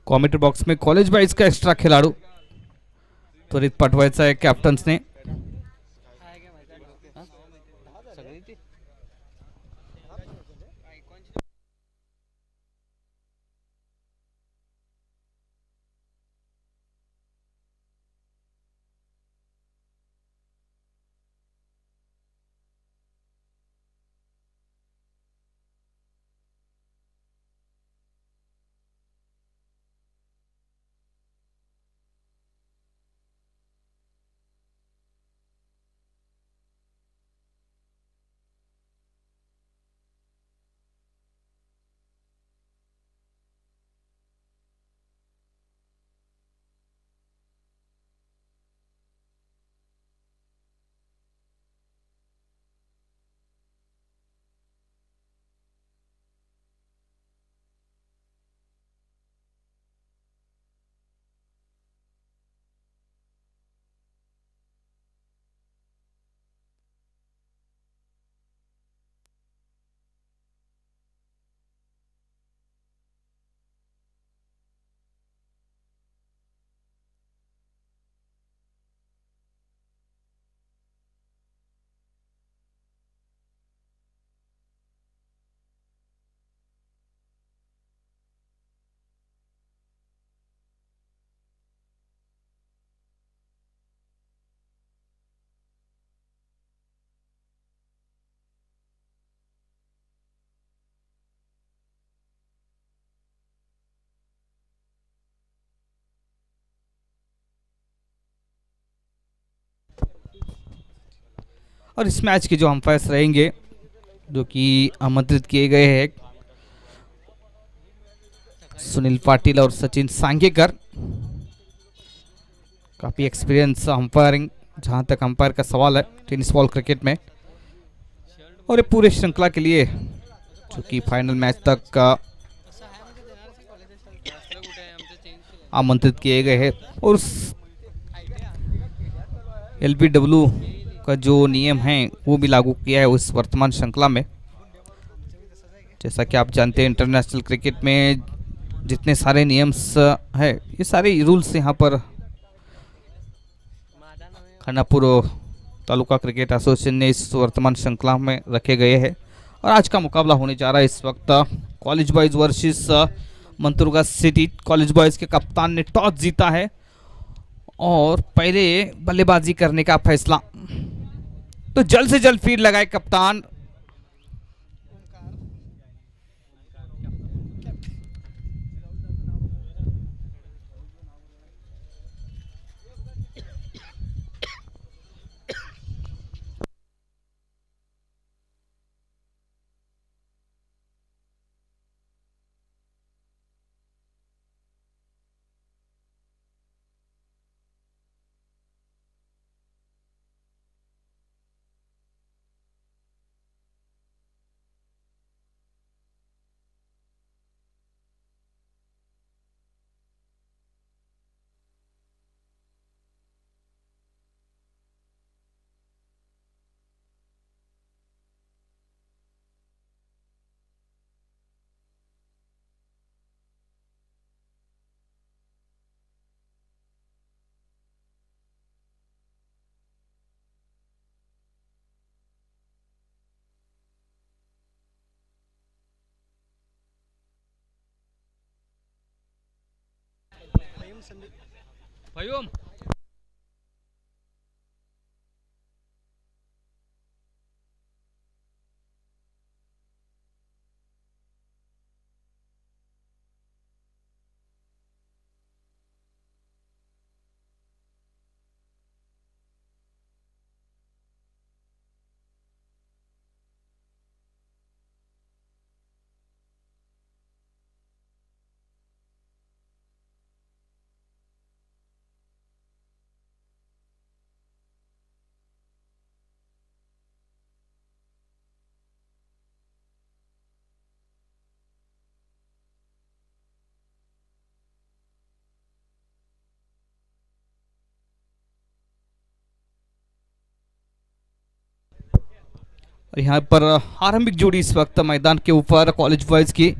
Commentary box में college wise का extra खिलाड़ू त्वरित पाठवायचा आहे कॅप्टन्सने. और इस मैच के जो अंपायर्स रहेंगे जो कि आमंत्रित किए गए हैं सुनील पाटिल और सचिन सांगेकर. काफ़ी एक्सपीरियंस अंपायरिंग जहां तक अंपायर का सवाल है टेनिस बॉल क्रिकेट में. और ये पूरे श्रृंखला के लिए जो कि फाइनल मैच तक आमंत्रित किए गए हैं. और LBW का जो नियम है वो भी लागू किया है उस वर्तमान श्रृंखला में. जैसा कि आप जानते हैं इंटरनेशनल क्रिकेट में जितने सारे नियम्स है ये सारे रूल्स यहाँ पर खानापुर तालुका क्रिकेट एसोसिएशन ने इस वर्तमान श्रृंखला में रखे गए हैं. और आज का मुकाबला होने जा रहा है इस वक्त college boys versus Manturga city. College boys के कप्तान ने टॉस जीता है और पहले बल्लेबाजी करने का फैसला. तो जल्द से जल्द फील्ड लगाए कप्तान. भाइयों और यहाँ पर आरंभिक जोड़ी इस वक्त मैदान के ऊपर कॉलेज बॉयज की.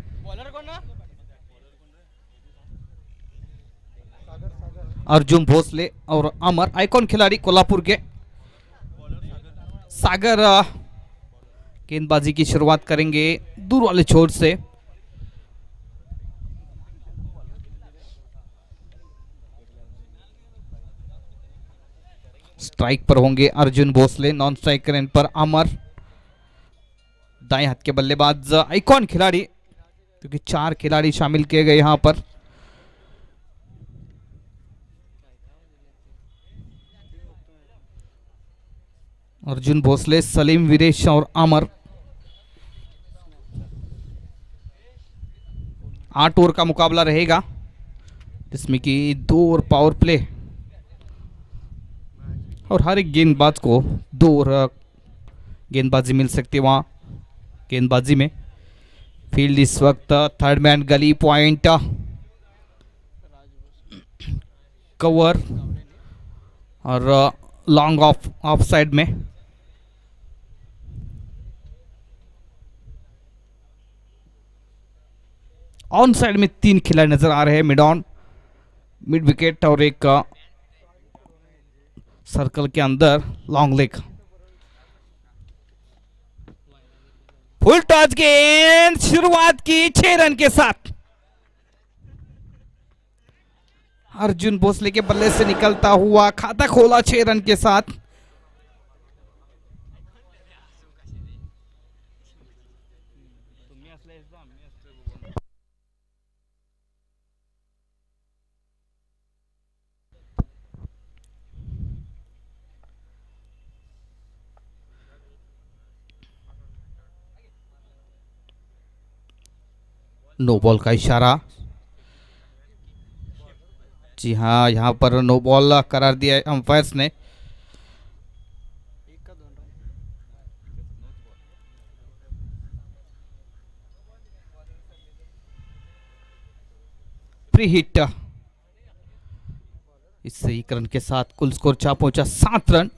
अर्जुन भोसले और अमर आइकॉन खिलाड़ी कोल्हापुर के। सागर गेंदबाजी की शुरुआत करेंगे दूर वाले छोर से। स्ट्राइक पर होंगे Arjun Bhosle, non striker end पर अमर। दाएं हाथ के बल्लेबाज आइकॉन खिलाड़ी, क्योंकि 4 खिलाड़ी शामिल किए गए यहां पर। अर्जुन भोसले, सलीम, वीरेश और अमर। 8 ओवर का मुकाबला रहेगा, जिसमें कि 2 ओवर पावर प्ले और हर एक गेंदबाज को 2 ओवर गेंदबाजी मिल सकती है। वहां गेंदबाजी में फील्ड इस वक्त थर्ड मैन गली पॉइंट कवर और लॉन्ग ऑफ साइड में। ऑन साइड में 3 खिलाड़ी नजर आ रहे हैं, मिड ऑन, मिड विकेट और एक सर्कल के अंदर लॉन्ग लेग। फुल टॉस गेंद शुरुआत की 6 रन के साथ। अर्जुन भोसले के बल्ले से निकलता हुआ खाता खोला 6 रन के साथ। नो बॉल का इशारा। जी हाँ, यहां पर नो बॉल करार दिया अंपायर्स ने। प्री हिट, इससे 1 रन के साथ कुल स्कोर पहुंचा 7 रन।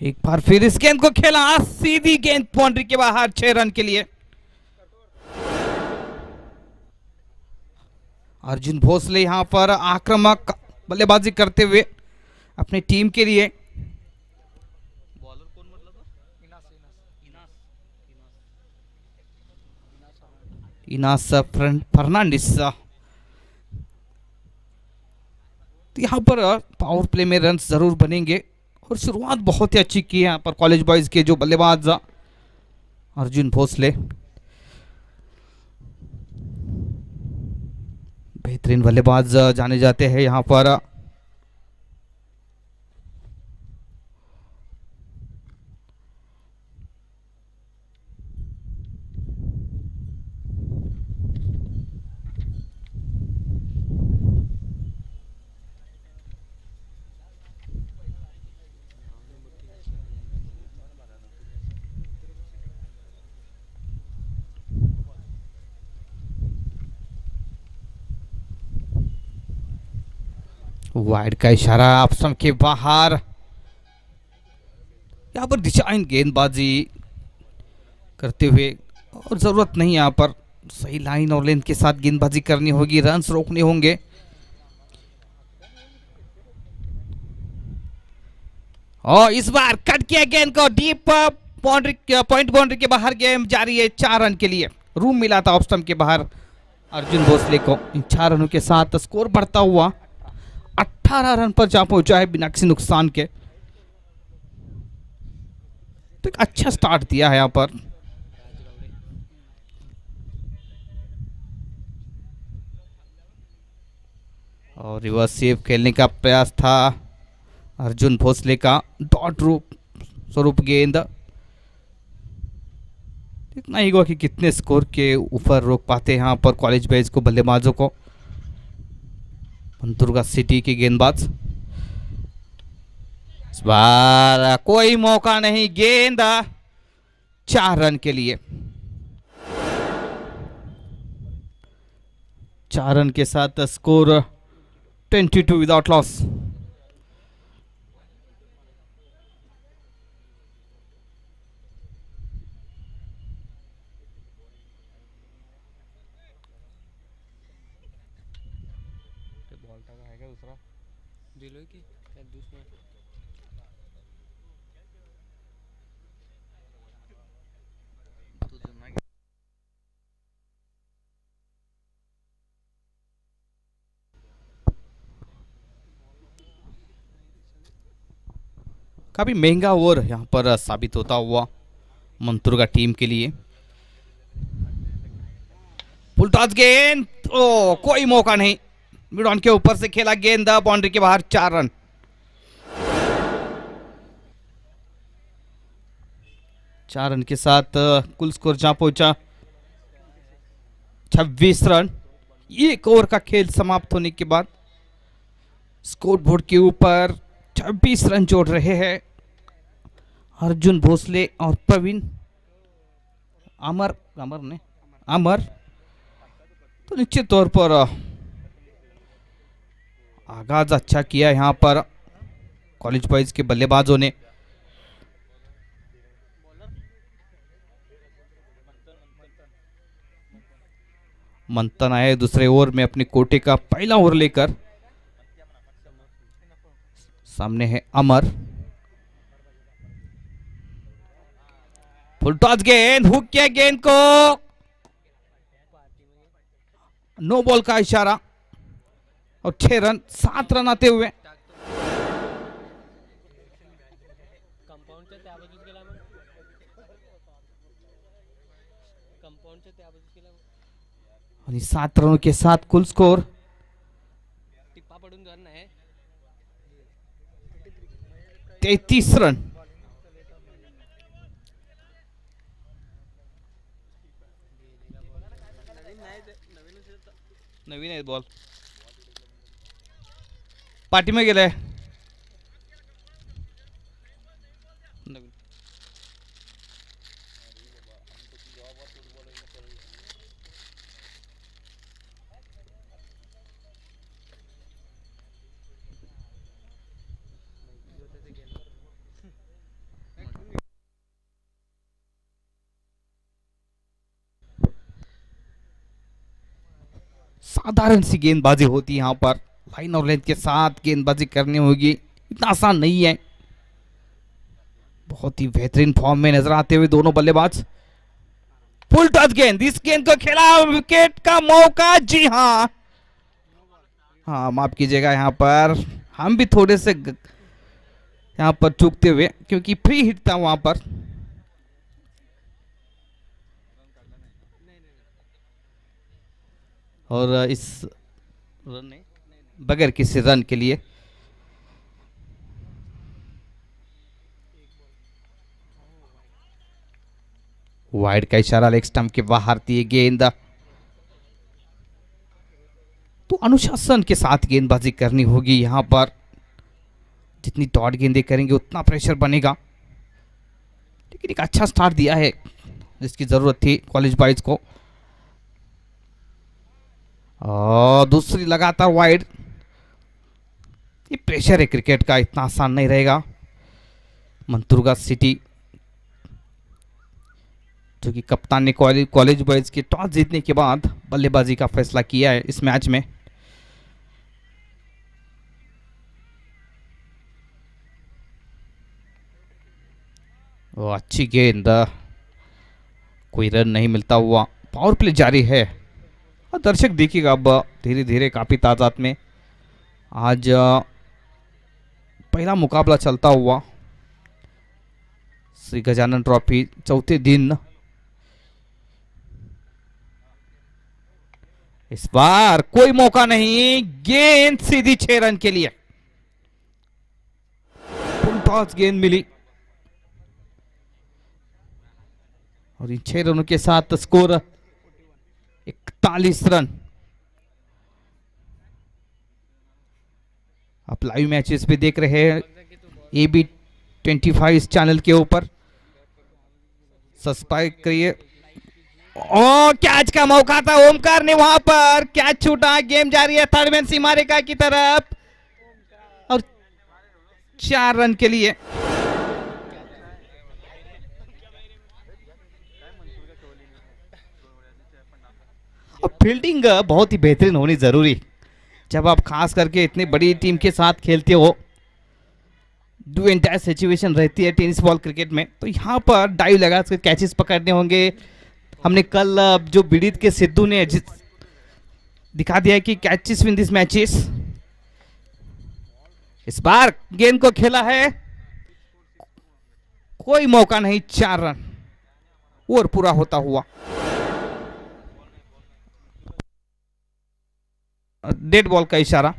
एक बार फिर इस गेंद को खेला, सीधी गेंद बाउंड्री के बाहर 6 रन के लिए। अर्जुन भोसले यहां पर आक्रामक बल्लेबाजी करते हुए अपनी टीम के लिए। बॉलर कौन मतलब? इनास फर्नांडिस। तो यहां पर पावर प्ले में रन जरूर बनेंगे और शुरुआत बहुत ही अच्छी की है यहाँ पर कॉलेज बॉयज के जो बल्लेबाज अर्जुन भोसले। बेहतरीन बल्लेबाज जाने जाते हैं यहाँ पर। वाइड का इशारा ऑप्शन के बाहर। यहां पर डिजाइन गेंदबाजी करते हुए, और जरूरत नहीं यहां पर सही लाइन और लेंथ के साथ गेंदबाजी करनी होगी, रन्स रोकने होंगे। और इस बार कट किया गेंद को डीप बाउंड्री, पॉइंट बाउंड्री के बाहर गेम जारी है 4 रन के लिए। रूम मिला था ऑफ स्टंप के बाहर अर्जुन भोसले को। इन 4 रनों के साथ स्कोर बढ़ता हुआ 18 रन पर जा पहुंचा है बिना किसी नुकसान के। तो एक अच्छा स्टार्ट दिया है यहाँ पर। और रिवर्स सेव खेलने का प्रयास था अर्जुन भोसले का। डॉट रूप स्वरूप गेंद। इतना ही हुआ कि कितने स्कोर के ऊपर रोक पाते हैं यहाँ पर कॉलेज बॉयज को, बल्लेबाजों को। मंतुर्गा सिटी के गेंदबाज। इस बार कोई मौका नहीं, गेंद 4 रन के लिए। 4 रन के साथ स्कोर 22 विदाउट लॉस। काफी महंगा ओवर यहाँ पर साबित होता हुआ मंतुर्गा टीम के लिए। फुल टॉस गेंद, ओ कोई मौका नहीं। मिड ऑन के ऊपर से खेला गेंद, बाउंड्री के बाहर। 4 रन। 4 रन के साथ कुल स्कोर जहां पहुंचा 26 रन। एक ओवर का खेल समाप्त होने के बाद स्कोर बोर्ड के ऊपर 26 रन जोड़ रहे हैं अर्जुन भोसले और प्रवीण अमर। तो निश्चित तौर पर आगाज अच्छा किया यहां पर कॉलेज बॉयज के बल्लेबाजों ने। मंथन आए दूसरे ओवर में अपने कोटे का पहला ओवर लेकर। सामने है अमर। फुल टॉस गेंद, हुक किया गेंद को। नो बॉल का इशारा और 6 रन, 7 रन आते हुए। और 7 रनों के साथ कुल स्कोर 33 रन। नवीन आहे बॉल पाठी में गेलाय। साधारण सी गेंदबाजी होती है यहाँ पर। लाइन और लेंथ के साथ गेंदबाजी करनी होगी, इतना आसान नहीं है। बहुत ही बेहतरीन फॉर्म में नजर आते हुए दोनों बल्लेबाज। फुल टॉस गेंद, इस गेंद को खेला, विकेट का मौका। जी हाँ, माफ कीजिएगा, यहाँ पर हम भी थोड़े से यहाँ पर चूकते हुए, क्योंकि फ्री हिट था वहां पर। और इस रन ने बगैर किसी रन के लिए वाइड का इशारा, लेग स्टंप के बाहर थी गेंद। तो अनुशासन के साथ गेंदबाजी करनी होगी यहां पर। जितनी डॉट गेंदें करेंगे उतना प्रेशर बनेगा। लेकिन एक अच्छा स्टार्ट दिया है जिसकी जरूरत थी कॉलेज बॉयज को। और दूसरी लगातार वाइड। ये प्रेशर है क्रिकेट का, इतना आसान नहीं रहेगा। मंतुर्गा सिटी जो कि कप्तान ने कॉलेज बॉयज के टॉस जीतने के बाद बल्लेबाजी का फैसला किया है इस मैच में। वो अच्छी गेंद, कोई रन नहीं मिलता हुआ। पावर प्ले जारी है और दर्शक देखिएगा अब धीरे धीरे काफी तादाद में आज पहला मुकाबला चलता हुआ श्री गजानन ट्रॉफी चौथे दिन। इस बार कोई मौका नहीं, गेंद सीधी 6 रन के लिए। फुल टॉस गेंद मिली और इन 6 रनों के साथ स्कोर 41 रन। आप लाइव मैचेस भी देख रहे हैं AB25 इस चैनल के ऊपर, सब्सक्राइब करिए। और कैच का मौका था, ओमकार ने वहां पर कैच छूटा। गेम जारी है थर्ड मैन सीमा रेखा की तरफ और 4 रन के लिए। फील्डिंग बहुत ही बेहतरीन होनी जरूरी जब आप खास करके इतनी बड़ी टीम के साथ खेलते हो। डू एंटायर सिचुएशन रहती है टेनिस बॉल क्रिकेट में, तो यहाँ पर डाइव लगा कर कैचेस पकड़ने होंगे। हमने कल जो बिडित के सिद्धू ने दिखा दिया कि कैचेस विन दिस मैचेस। इस बार गेंद को खेला है, कोई मौका नहीं, 4 रन। ओवर पूरा होता हुआ डेड बॉल का इशारा।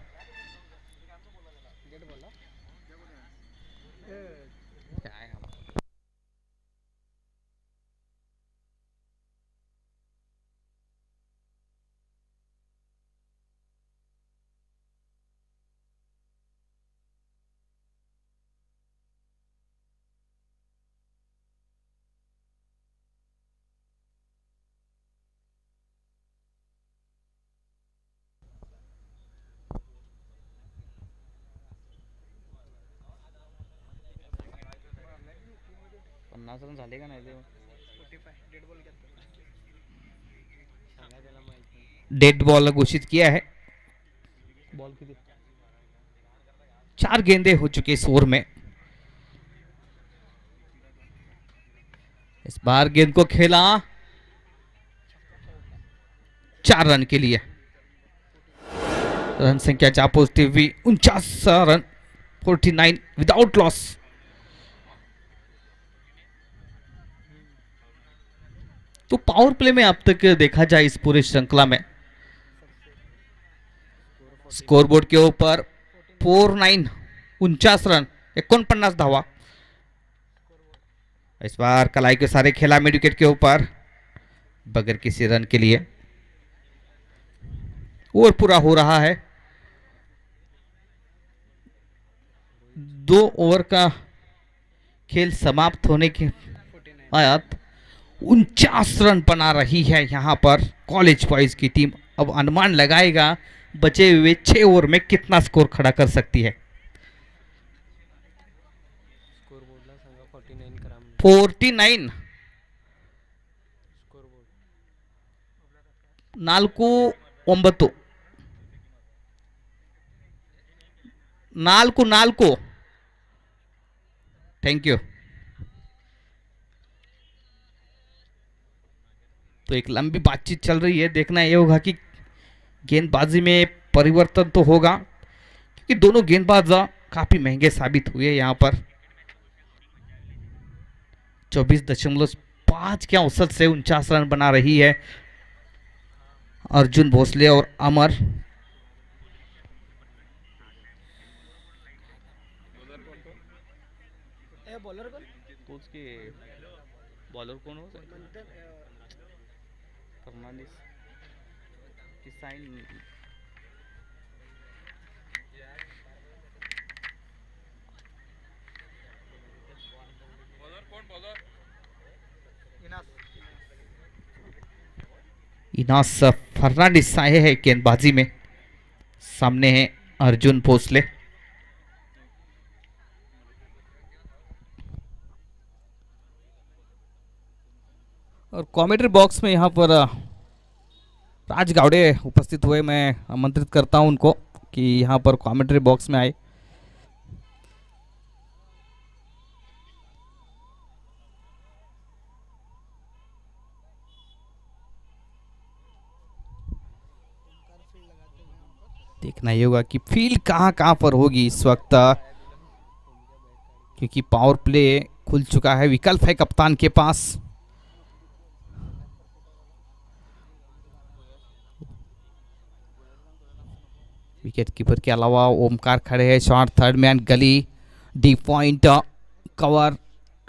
झाले का नाही डेड बॉल घोषित किया है। बॉल की 4 गेंदे हो चुके इस ओवर में। इस बार गेंद को खेला 4 रन के लिए। रन संख्या जा पहुंचती हुई 49 रन, 49 विदाउट लॉस। तो पावर प्ले में अब तक देखा जाए इस पूरे श्रृंखला में स्कोरबोर्ड के ऊपर 49 49 रन 49 धावा। इस बार कलाई के सारे खेला मिड विकेट के ऊपर बगैर किसी रन के लिए। ओवर पूरा हो रहा है। 2 ओवर का खेल समाप्त होने के बाद 49 रन बना रही है यहां पर कॉलेज बॉयज की टीम। अब अनुमान लगाएगा बचे हुए 6 ओवर में कितना स्कोर खड़ा कर सकती है। 49 4 थैंक यू। तो एक लंबी बातचीत चल रही है, देखना यह होगा कि गेंदबाजी में परिवर्तन तो होगा क्योंकि दोनों गेंदबाज काफी महंगे साबित हुए यहाँ पर। 24.5 के औसत से 49 रन बना रही है अर्जुन भोसले और अमर। बॉलर कौन हो फर्नांडिस की साइन। इनास फर्नांडिस आए हैं गेंदबाजी में, सामने है अर्जुन भोसले। और कमेंट्री बॉक्स में यहाँ पर राज गावड़े उपस्थित हुए, मैं आमंत्रित करता हूं उनको कि यहाँ पर कमेंट्री बॉक्स में आए। देखना ये होगा कि फील्ड कहाँ कहाँ पर होगी इस वक्त। क्योंकि पावर प्ले खुल चुका है। विकल्प है कप्तान के पास। विकेट कीपर के अलावा ओमकार खड़े हैं। शॉट थर्ड मैन गली डी पॉइंट कवर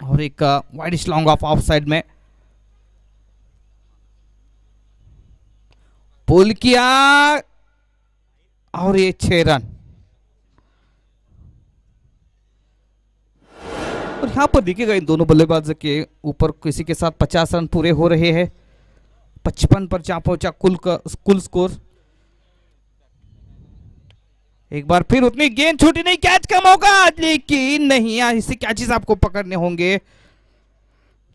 और एक वाइड लॉन्ग ऑफ साइड में पुल किया और ये 6 रन। और यहां पर देखिएगा इन दोनों बल्लेबाजों के ऊपर किसी के साथ 50 रन पूरे हो रहे हैं। 55 पर जा पहुंचा कुल स्कोर। एक बार फिर उतनी गेंद छूटी नहीं, कैच का मौका लेकिन नहीं, इसे कैचेस आपको पकड़ने होंगे।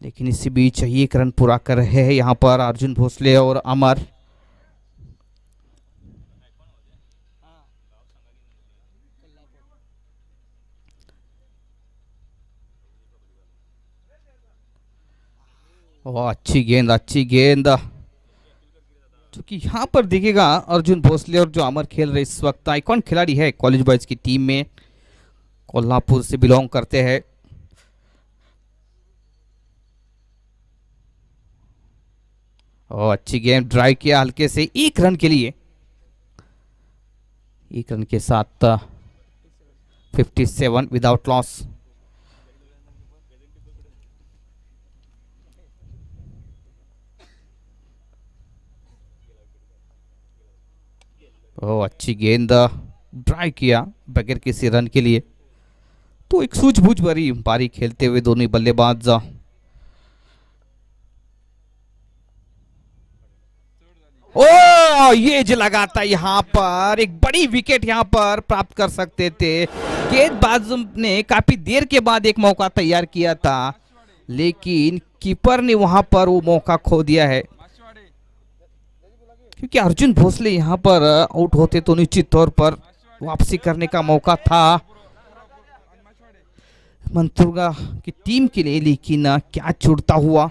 लेकिन इसी बीच 1 रन पूरा कर रहे हैं यहां पर अर्जुन भोसले और अमर। अच्छी गेंद क्योंकि यहाँ पर देखिएगा अर्जुन भोसले और जो अमर खेल रहे इस वक्त आइकॉन खिलाड़ी है कॉलेज बॉयज की टीम में, कोल्हापुर से बिलोंग करते हैं। और अच्छी गेम ड्राइव किया हल्के से 1 रन के लिए। 1 रन के साथ 57 विदाउट लॉस। अच्छी गेंद ड्राइव किया बगैर किसी रन के लिए। तो एक सूझबूझ भरी पारी खेलते हुए दोनों बल्लेबाज ये जो लगाता यहां पर एक बड़ी विकेट यहां पर प्राप्त कर सकते थे। गेंदबाज ने काफी देर के बाद एक मौका तैयार किया था, लेकिन कीपर ने वहां पर वो मौका खो दिया है। क्योंकि अर्जुन भोसले यहां पर आउट होते तो निश्चित तौर पर वापसी करने का मौका था मंतुर्गा की टीम के लिए, लेकिन क्या छूटता हुआ।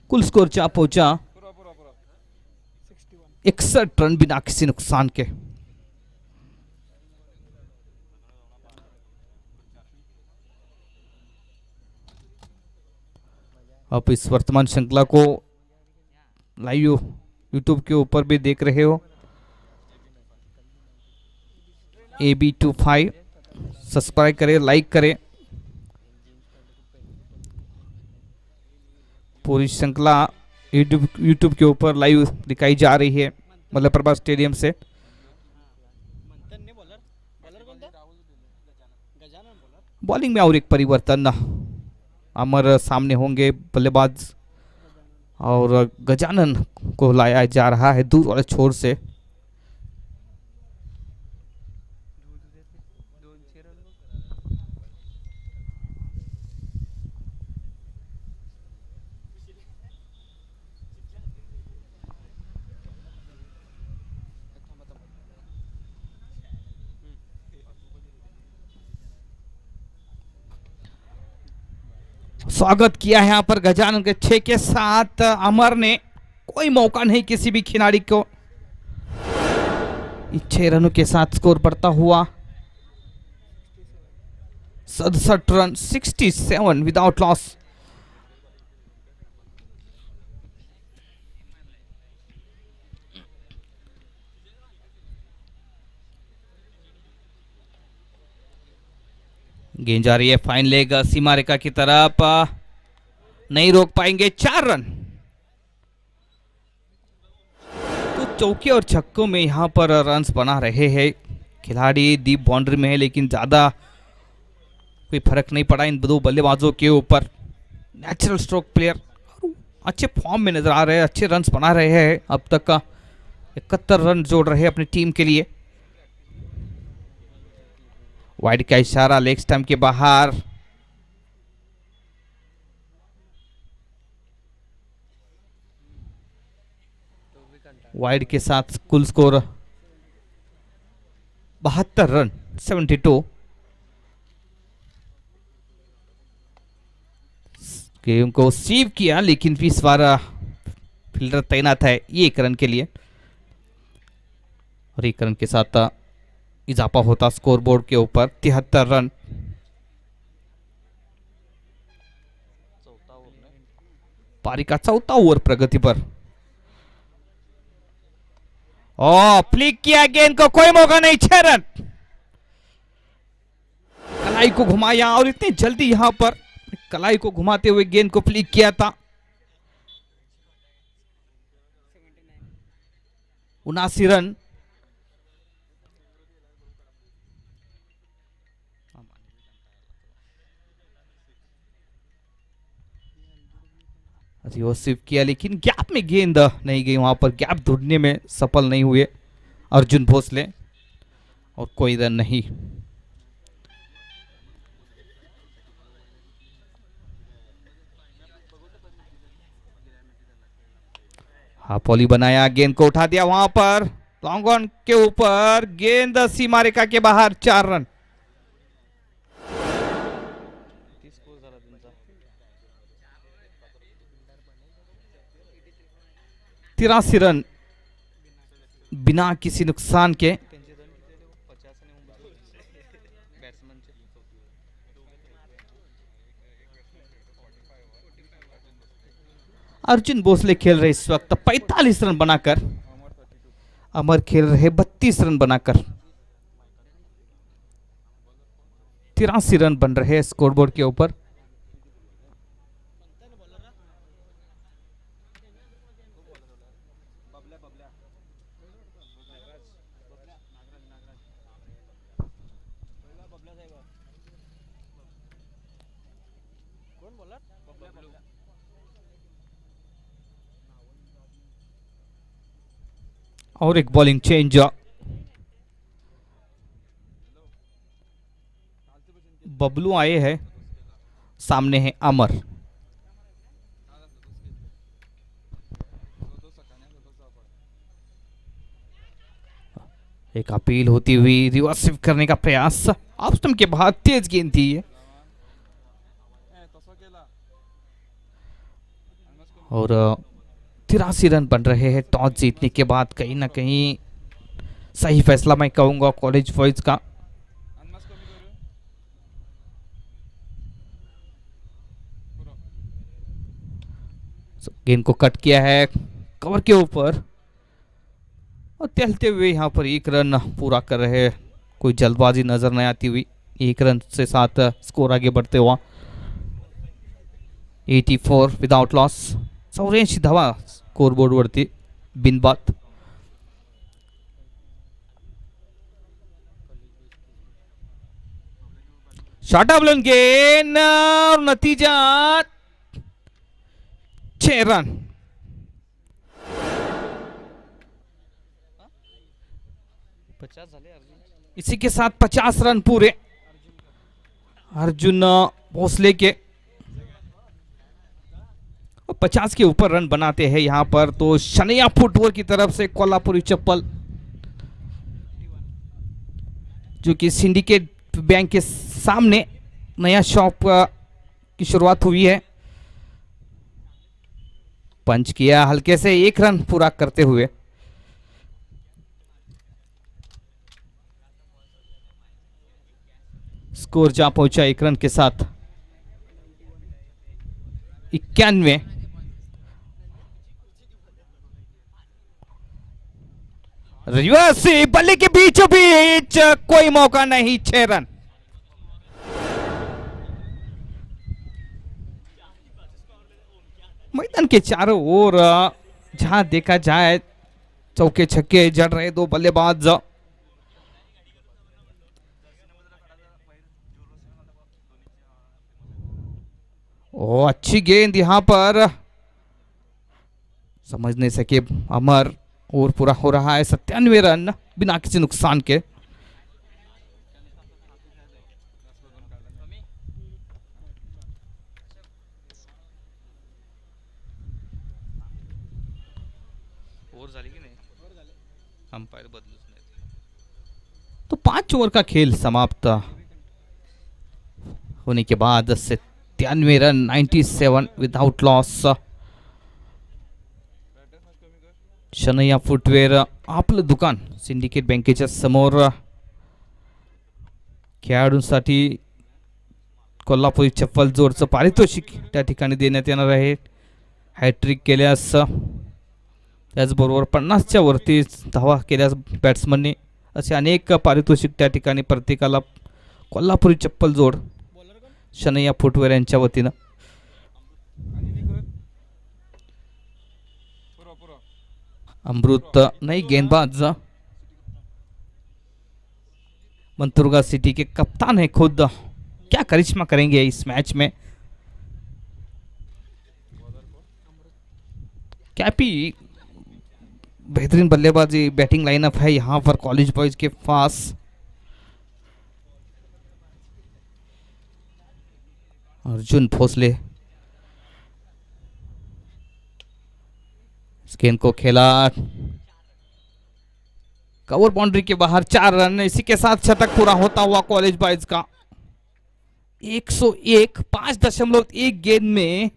कुल स्कोर जा पहुंचा 61 रन बिना किसी नुकसान के। आप इस वर्तमान श्रृंखला को लाइव यूट्यूब के ऊपर भी देख रहे हो। AB25 सब्सक्राइब करें, लाइक करें। पूरी श्रृंखला यूट्यूब के ऊपर लाइव दिखाई जा रही है मल्लप्रभा स्टेडियम से। बॉलिंग में और एक परिवर्तन, अमर सामने होंगे बल्लेबाज और गजानन को लाया जा रहा है दूर वाले छोर से। स्वागत किया है यहाँ पर गजानन के 6 के साथ अमर ने। कोई मौका नहीं किसी भी खिलाड़ी को। 6 रनों के साथ स्कोर बढ़ता हुआ 67 रन, 67 विदाउट लॉस। गेंद जा रही है फाइन लेग सीमा रेखा की तरफ, नहीं रोक पाएंगे। 4 रन। तो चौके और छक्कों में यहां पर रन्स बना रहे हैं खिलाड़ी। डीप बाउंड्री में है, लेकिन ज्यादा कोई फर्क नहीं पड़ा इन दो बल्लेबाजों के ऊपर। नेचुरल स्ट्रोक प्लेयर अच्छे फॉर्म में नजर आ रहे हैं, अच्छे रन्स बना रहे हैं। अब तक का 71 रन जोड़ रहे हैं अपनी टीम के लिए। वाइड का इशारा, लेग स्टंप के बाहर। वाइड के साथ कुल स्कोर 72 रन, 72। गेम को सीव किया, लेकिन इस बार फील्डर तैनात है ये 1 रन के लिए। और 1 रन के साथ इजाफा होता स्कोरबोर्ड के ऊपर 73 रन। पारी का चौथा ओवर प्रगति पर। फ्लिक किया गेंद को, कोई मौका नहीं, 6 रन। कलाई को घुमाया और इतनी जल्दी यहां पर कलाई को घुमाते हुए गेंद को फ्लिक किया था। 79 रन। रिसीव किया लेकिन गैप में गेंद नहीं गई, वहां पर गैप ढूंढने में सफल नहीं हुए अर्जुन भोसले और कोई रन नहीं। हापोली बनाया, गेंद को उठा दिया, वहां पर लॉन्ग ऑन के ऊपर गेंद सीमा रेखा के बाहर, 4 रन। 83 रन बिना किसी नुकसान के। अर्जुन भोसले खेल रहे इस वक्त 45 रन बनाकर, अमर खेल रहे 32 रन बनाकर। 83 रन बन रहे स्कोरबोर्ड के ऊपर। और एक बॉलिंग चेंज, बबलू आए हैं, सामने है अमर। एक अपील होती हुई, रिवर्स करने का प्रयास, ऑफ स्टंप के बाद तेज गेंद थी ये। और 83 रन बन रहे हैं टॉस जीतने के बाद। कहीं ना कहीं सही फैसला मैं कहूंगा कॉलेज बॉयज का। गेंद को कट किया है कवर के ऊपर और टहलते हुए यहां पर 1 रन पूरा कर रहे, कोई जल्दबाजी नजर नहीं आती हुई। 1 रन से साथ स्कोर आगे बढ़ते हुआ 84 विदाउट लॉस, 84 धावा स्कोर बोर्ड वरती बिनबाद। शॉर्ट ऑफ लन गेंद और नतीजा 6 रन। इसी के साथ 50 रन पूरे अर्जुन भोसले के। 50 के ऊपर रन बनाते हैं यहां पर तो शनैया फुटवेयर की तरफ से कोल्हापुरी चप्पल, जो कि सिंडिकेट बैंक के सामने नया शॉप की शुरुआत हुई है। पंच किया हल्के से, 1 रन पूरा करते हुए। स्कोर जहां पहुंचा 1 रन के साथ 91। रिवर्स बल्ले के बीचों बीच, कोई मौका नहीं, 6 रन। मैदान के चारों ओर जहां देखा जाए चौके छक्के जड़ रहे 2 बल्लेबाज। ओ अच्छी गेंद यहां पर समझ नहीं सके अमर, और पूरा हो रहा है 97 रन बिना किसी नुकसान के। अंपायर बदलूच नाही। तो 5 ओवर का खेल समाप्त होने के बाद 97 रन, 97 विदाउट लॉस। शनैया फुटवेअर आपलं दुकान सिंडिकेट बँकेच्या समोर खेळाडूंसाठी कोल्हापुरी चप्पल जोडचं पारितोषिक त्या ठिकाणी देण्यात येणार आहे. हॅट्रिक केल्यास त्याचबरोबर 50च्या वरती धावा केल्यास बॅट्समनने असे अनेक पारितोषिक त्या ठिकाणी प्रत्येकाला कोल्हापुरी चप्पल जोड शनैया फुटवेअर यांच्या वतीनं. अमृत नहीं गेंदबाज मंतुर्गा सिटी के कप्तान है खुद. क्या करिश्मा करेंगे इस मैच में. कैपी बेहतरीन बल्लेबाजी बैटिंग लाइनअप है यहाँ पर कॉलेज बॉयज के पास. अर्जुन भोसले इस गेंद को खेला, कवर बाउंड्री के बाहर 4 रन. इसी के साथ शतक पूरा होता हुआ कॉलेज बॉयज का. 101 5.1 गेंद में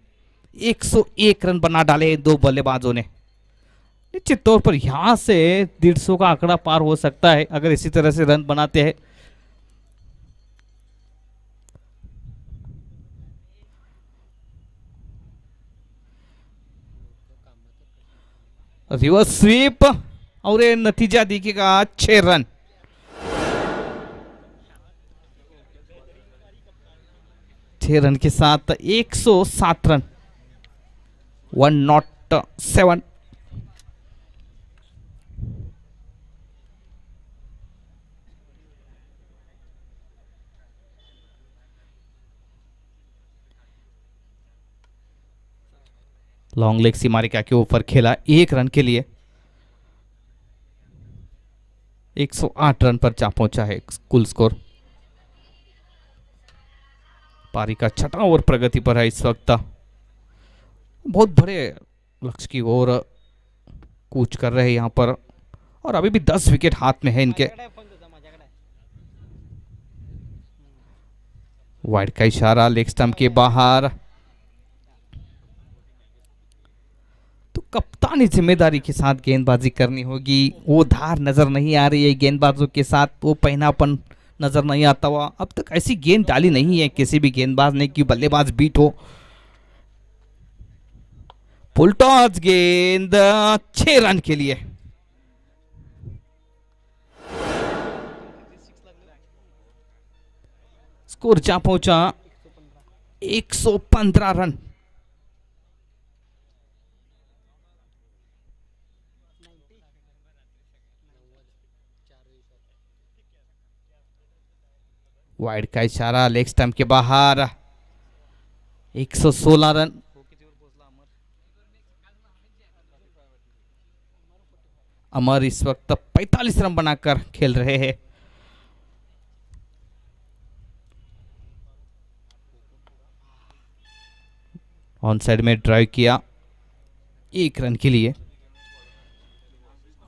101 रन बना डाले दो बल्लेबाजों ने. निश्चित तौर पर यहां से 150 का आंकड़ा पार हो सकता है अगर इसी तरह से रन बनाते हैं. रिवर्स स्वीप और ये नतीजा दिखेगा 6 रन. के साथ 107 रन 107. लॉन्ग लेग सीमारिका के ऊपर खेला 1 रन के लिए. 108 रन पर जा पहुंचा है कुल स्कोर. पारी का 6वां ओवर प्रगति पर है इस वक्त. बहुत बड़े लक्ष्य की ओर कूच कर रहे हैं यहां पर और अभी भी 10 विकेट हाथ में है इनके. वाइड का इशारा लेग स्टंप के बाहर. तो कप्तानी जिम्मेदारी के साथ गेंदबाजी करनी होगी. वो धार नजर नहीं आ रही है गेंदबाजों के साथ, वो पहनापन नजर नहीं आता हुआ. अब तक ऐसी गेंद डाली नहीं है किसी भी गेंदबाज ने कि बल्लेबाज बीट हो. फुल टॉस गेंद 6 रन के लिए. स्कोर जा पहुंचा 115 रन. वाइड का इशारा लेग स्टंप के बाहर. 116 रन. अमर इस वक्त 45 रन बनाकर खेल रहे हैं. ऑन साइड में ड्राइव किया 1 रन के लिए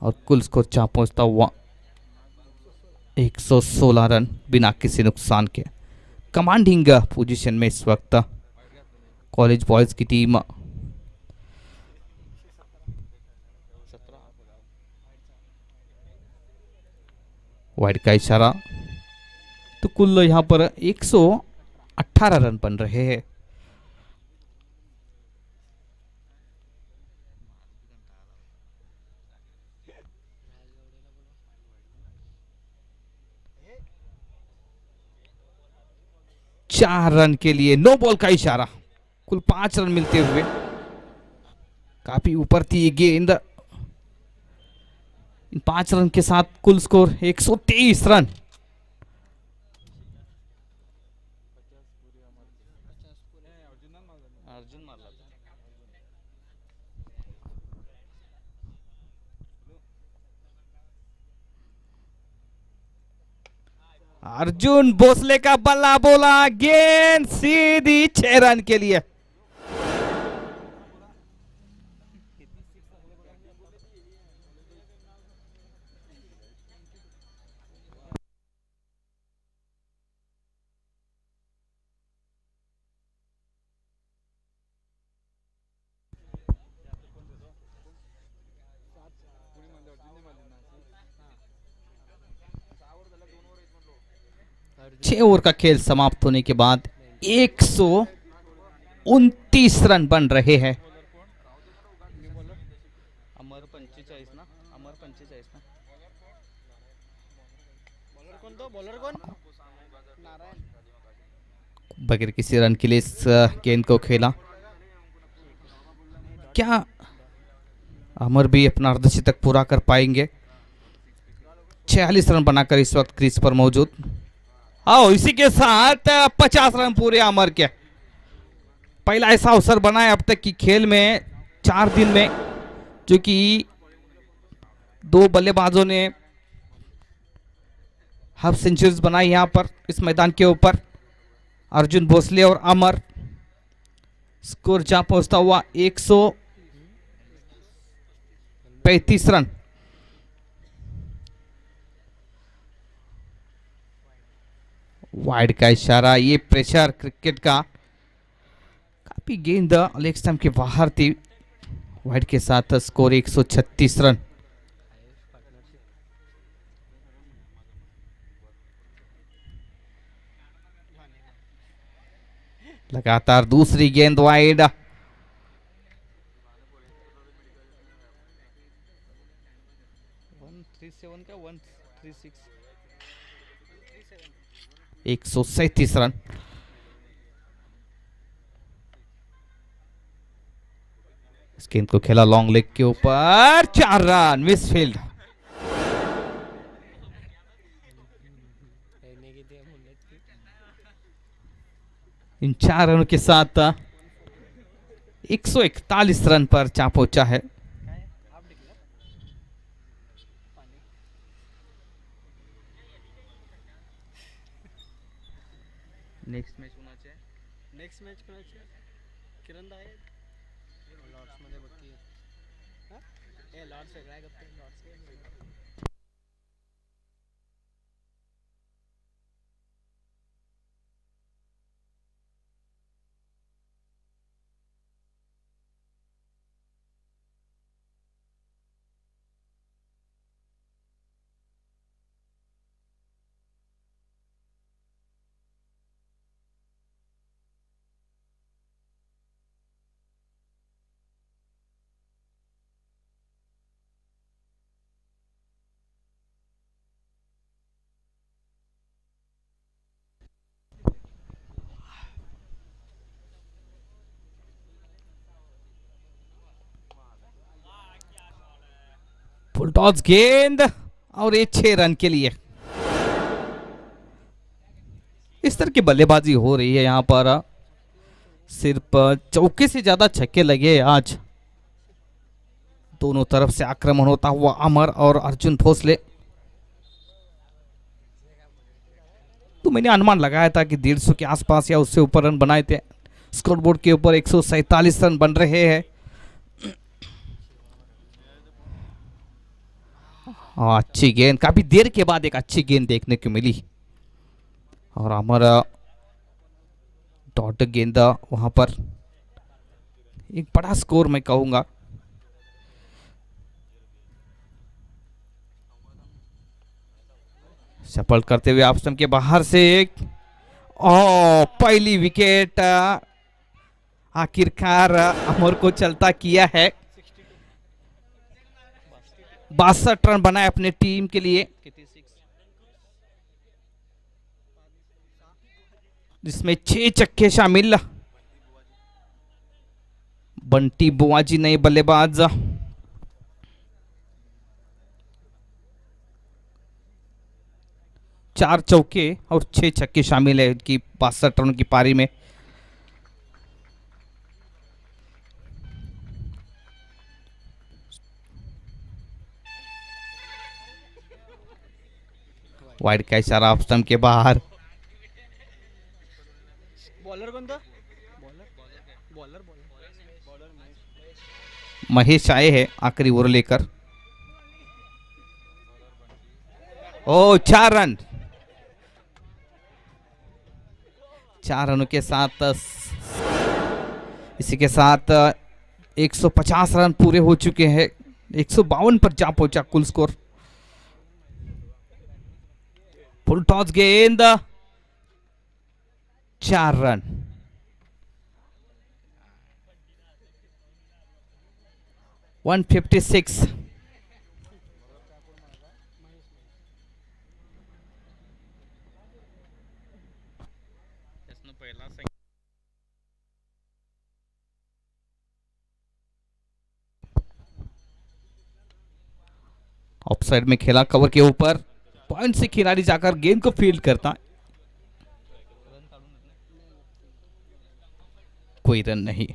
और कुल स्कोर जा पहुंचता हुआ 116 रन बिना किसी नुकसान के. कमांडिंग पोजीशन में इस वक्त कॉलेज बॉयज की टीम. वाइड का इशारा. तो कुल यहां पर 118 रन बन रहे हैं. चार रन के लिए नो बॉल का इशारा. कुल 5 रन मिलते हुए. काफी ऊपर थी ये गेंद. इन 5 रन के साथ कुल स्कोर 123 रन. अर्जुन भोसले का बल्ला बोला, गेंद सीधी 6 रन के लिए. 6 ओवर का खेल समाप्त होने के बाद 129 रन बन रहे हैं। अमर 45 ना, अमर 45 ना। बॉलर कौन? बगैर किसी रन के लिए इस गेंद को खेला। क्या अमर भी अपना अर्धशतक पूरा कर पाएंगे? 46 रन बनाकर इस वक्त क्रीज पर मौजूद। आओ इसी के साथ 50 रन पूरे अमर के। पहला ऐसा अवसर बना है अब तक की खेल में 4 दिन में, जो कि 2 बल्लेबाजों ने हाफ सेंचुरीज बनाई यहां पर इस मैदान के ऊपर। अर्जुन भोसले और अमर। स्कोर जहां पहुंचता हुआ 135 रन। वाइड का इशारा। ये प्रेशर क्रिकेट का, काफी गेंद लेग स्टंप के बाहर थी। वाइड के साथ स्कोर 136 रन। लगातार दूसरी गेंद वाइड। का 137 रन। इस गेंद को खेला लॉन्ग लेग के ऊपर, 4 रन मिसफील्ड। इन 4 रनों के साथ 141 रन पर जा पहुंचा है। नेक्स्ट मैच होना चाहिए। नेक्स्ट मैच कोणाचे? किरण दाय लॉर्ड्स मध्ये बघती हां ए लॉर्ड्स वेगळा आहे का? लॉर्ड्स फुल टॉस गेंद और ये 6 रन के लिए। इस तरह की बल्लेबाजी हो रही है यहां पर। सिर्फ चौके से ज्यादा छक्के लगे आज। दोनों तरफ से आक्रमण होता हुआ अमर और अर्जुन भोसले। तो मैंने अनुमान लगाया था कि 150 के आसपास या उससे ऊपर रन बनाए थे। स्कोरबोर्ड के ऊपर 147 रन बन रहे हैं। अच्छी गेंद, काफी देर के बाद एक अच्छी गेंद देखने को मिली। और अमर डॉट गेंद वहां पर एक बड़ा स्कोर मैं कहूंगा। सफल करते हुए ऑप्शन के बाहर से एक पहली विकेट आखिरकार अमर को चलता किया है। 62 रन बनाए अपने टीम के लिए, जिसमें 6 छक्के शामिल। बंटी बुआजी नए बल्लेबाज। चार चौके और 6 छक्के शामिल है उनकी 62 रन की पारी में। वाइड का इशारा ऑफ स्टंप के बाहर। बॉलर कौन था? बॉलर महेश आए हैं आखिरी ओवर लेकर। ओ 4 रन। 4 रनों के साथ इसी के साथ 150 रन पूरे हो चुके हैं। 152 पर जा पहुंचा कुल स्कोर। फुल टॉस गेंद 4 रन। वन 56। ऑफसाइड में खेला, कवर के ऊपर पॉइंट से खिलाड़ी जाकर गेंद को फील्ड करता, कोई रन नहीं।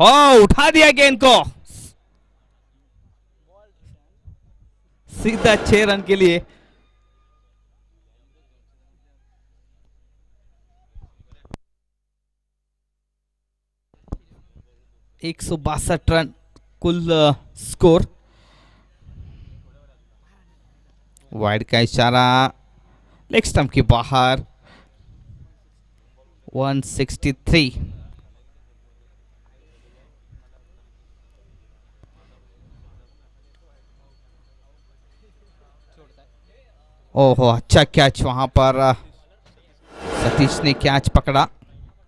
ओ उठा दिया गेंद को सीधा 6 रन के लिए। 162 रन कुल स्कोर। वाइड का इशारा, लेग स्टंप के बाहर। 163। ओहो अच्छा कैच वहां पर, सतीश ने कैच पकड़ा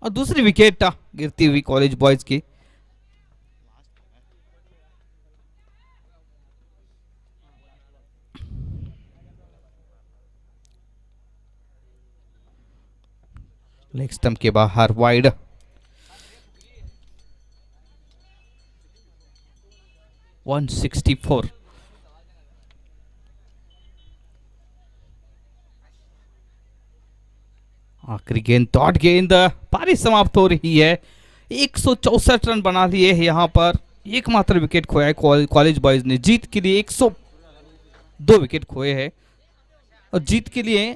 और दूसरी विकेट गिरती हुई कॉलेज बॉयज की। लेग स्टंप के बाहर वाइड। वन 164। आखिरी गेंद, डॉट गेंद, पारी समाप्त हो रही है। 164 रन बना लिए यहां पर। एकमात्र विकेट खोया है कॉलेज बॉयज ने। जीत के लिए 102 विकेट खोए हैं और जीत के लिए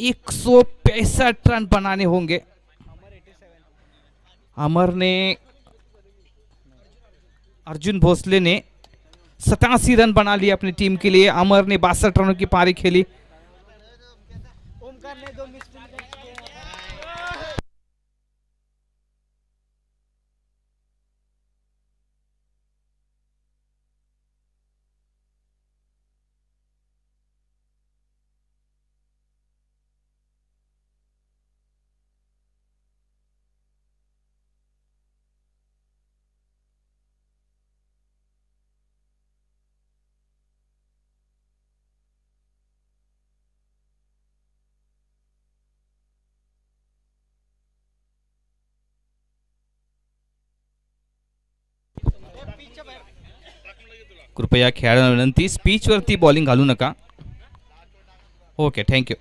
165 रन बनाने होंगे। अमर ने, अर्जुन भोसले ने 87 रन बना लिए अपनी टीम के लिए। अमर ने 62 रनों की पारी खेली। ओमकार ने 2 मिस कृपया खेळाडूंना विनंती, स्पीच वरती बॉलिंग घालू नका. Okay, thank you.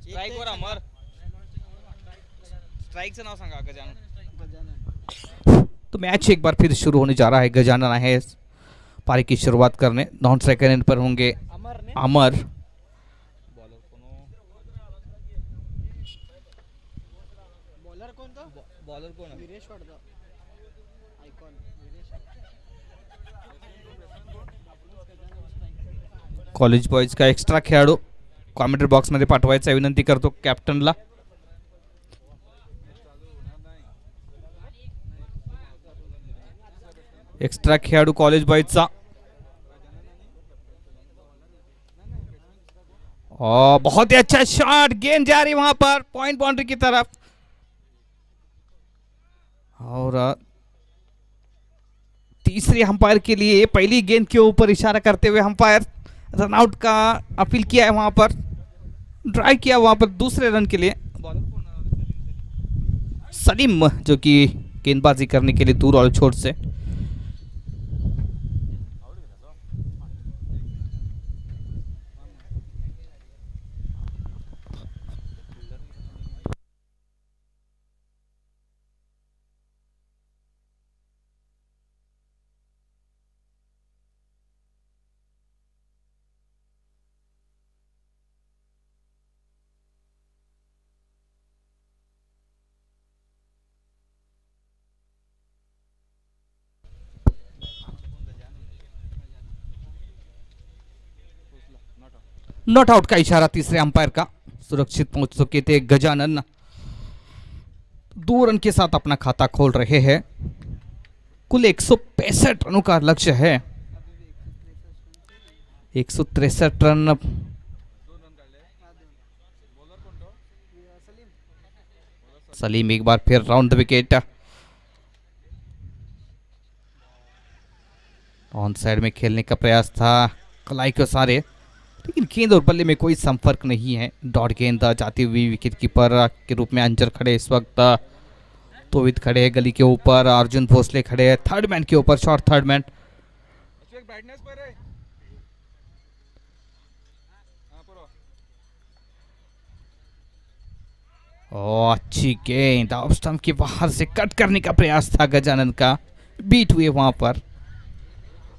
स्ट्राईकवर अमर. स्ट्राईकचं नाव सांगा गजानन. गजानन. तो मैच एक बार फिर शुरू होने जा रहा है. गजानन आए हैं पारी की शुरुआत करने. नॉन सेकंड एंड पर होंगे अमर ने अमर. बॉलर कोण तो बॉलर कोण विरेश वाटतं आयकॉन विरेश. कॉलेज बॉयज का एक्स्ट्रा खेळाडू कॉमेंट्री बॉक्स मध्ये पाठवायचा विनंती करतो कॅप्टनला. एक्स्ट्रा खेळाडू कॉलेज बॉयजचा. बहुत ही अच्छा शॉट. गेंद जा रही वहां पर पॉइंट बाउंड्री की तरफ. और तीसरी अंपायर के लिए पहली गेंद के ऊपर इशारा करते हुए अंपायर रनआउट का अपील किया है. वहां पर ड्राइव किया वहां पर दूसरे रन के लिए. सलीम जो कि गेंदबाजी करने के लिए दूर और छोर से. नॉट आउट का इशारा तीसरे अंपायर का. सुरक्षित पहुंच चुके थे गजानन. 2 रन के साथ अपना खाता खोल रहे हैं. कुल 165 रनों का लक्ष्य है. 163 रन. सलीम एक बार फिर round the wicket. On side में खेलने का प्रयास था कलाई के सारे, लेकिन गेंद और बल्ले में कोई संपर्क नहीं है. डॉट गेंद जाती हुई विकेट कीपर के रूप में अंजर खड़े इस वक्त. तोविद खड़े हैं गली के ऊपर. अर्जुन भोसले खड़े हैं थर्ड मैन के ऊपर. Short third man. अच्छी गेंद ऑफ स्टंप के बाहर से कट करने का प्रयास था गजानन का. बीट हुए वहां पर.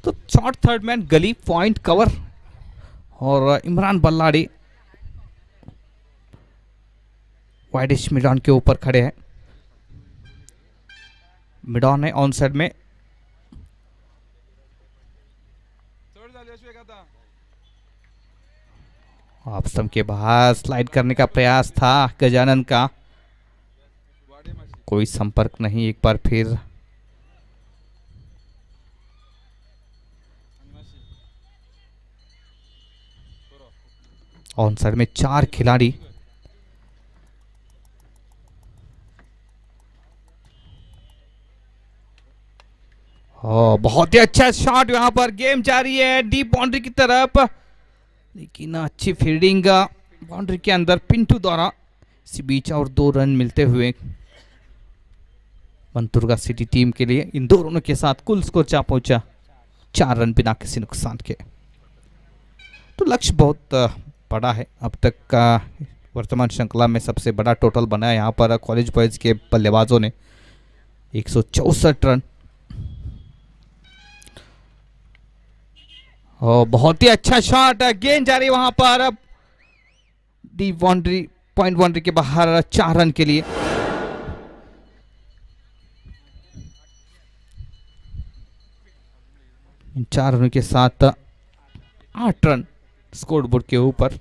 तो शॉर्ट थर्ड मैन गली पॉइंट कवर. और इमरान बल्लाड़ी वाइडिश मिडॉन के ऊपर खड़े हैं. मिडॉन है ऑन साइड में. ऑफ स्टंप के बाहर स्लाइड करने का प्रयास था गजानन का. कोई संपर्क नहीं. एक बार फिर ऑन साइड में 4 खिलाड़ी. बहुत ही अच्छा शॉट. यहां पर गेम जारी है डीप बाउंड्री की तरफ, लेकिन अच्छी फील्डिंग बाउंड्री के अंदर पिंटू द्वारा. इसी बीच और 2 रन मिलते हुए मंतुर्गा सिटी टीम के लिए. इन 2 रनों के साथ कुल स्कोर जा पहुंचा 4 रन बिना किसी नुकसान के. तो लक्ष्य बहुत बड़ा है. अब तक का वर्तमान श्रृंखला में सबसे बड़ा टोटल बना है यहाँ पर कॉलेज बॉयज के बल्लेबाजों ने 164 रन. बहुत ही अच्छा शॉट. गेंद जा रही वहां पर. अब डीप बाउंड्री पॉइंट बाउंड्री के बाहर 4 रन के लिए. इन 4 रनों के साथ 8 रन स्कोर बोर्ड के ऊपर.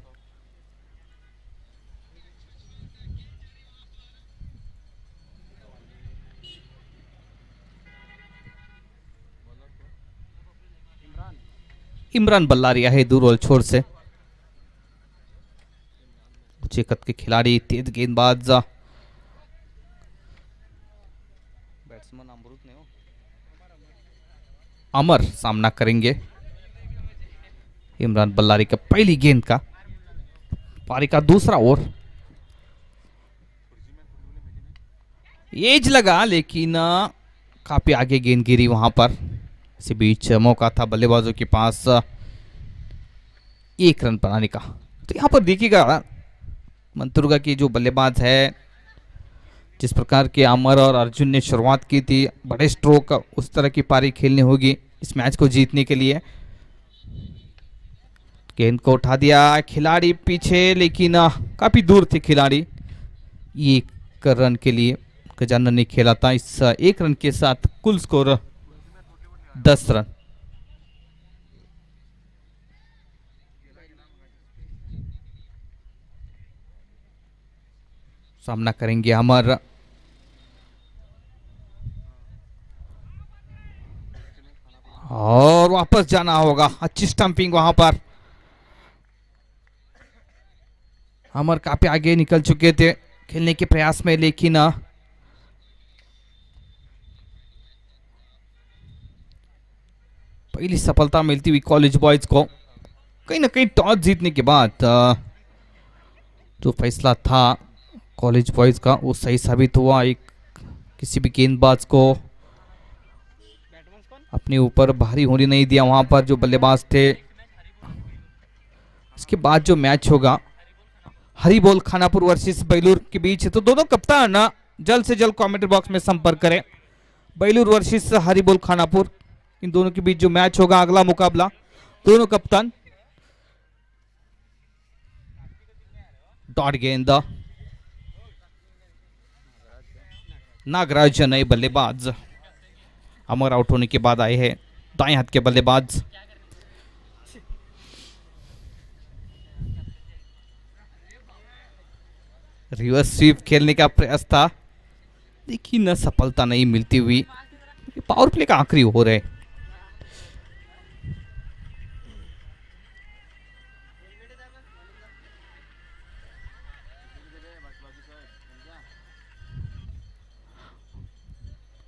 इमरान बल्लारी है दूर और छोर से. ऊंचे कद के खिलाड़ी, तेज गेंदबाज. बैट्समैन अमर सामना करेंगे इमरान बल्लारी का पहली गेंद का. पारी का दूसरा ओवर. एज लगा लेकिन काफी आगे गेंद गिरी वहां पर. इसी बीच मौका था बल्लेबाजों के पास 1 रन बनाने का. तो यहां पर देखिएगा मंतुर्गा की जो बल्लेबाज है, जिस प्रकार के अमर और अर्जुन ने शुरुआत की थी, बड़े स्ट्रोक उस तरह की पारी खेलनी होगी इस मैच को जीतने के लिए। गेंद को उठा दिया खिलाड़ी पीछे, लेकिन काफी दूर थे खिलाड़ी। एक रन के लिए गजानन ने खेला था। इस एक रन के साथ कुल स्कोर 10 रन। सामना करेंगे अमर। और वापस जाना होगा, अच्छी स्टंपिंग वहां पर। अमर काफी आगे निकल चुके थे खेलने के प्रयास में, लेकिन पहली सफलता मिलती हुई कॉलेज बॉयज को। कहीं ना कहीं टॉस जीतने के बाद जो फैसला था कॉलेज बॉयज का वो सही साबित हुआ। एक किसी भी गेंदबाज को अपने ऊपर भारी होने नहीं दिया वहां पर जो बल्लेबाज थे। इसके बाद जो मैच होगा हरिबोल खानापुर वर्सेस बेलूर के बीच, तो दोनों कप्तान जल्द से जल्द कमेंट बॉक्स में संपर्क करें। बेलूर वर्सेस हरिबोल खानापुर, इन दोनों के बीच जो मैच होगा अगला मुकाबला, दोनों कप्तान। डॉट गेंद, नागराज नए बल्लेबाज अमर आउट होने के बाद आए हैं दाएं हाथ के बल्लेबाज। रिवर्स स्वीप खेलने का प्रयास था, लेकिन सफलता नहीं मिलती हुई। पावर प्ले का आखिरी हो रहे।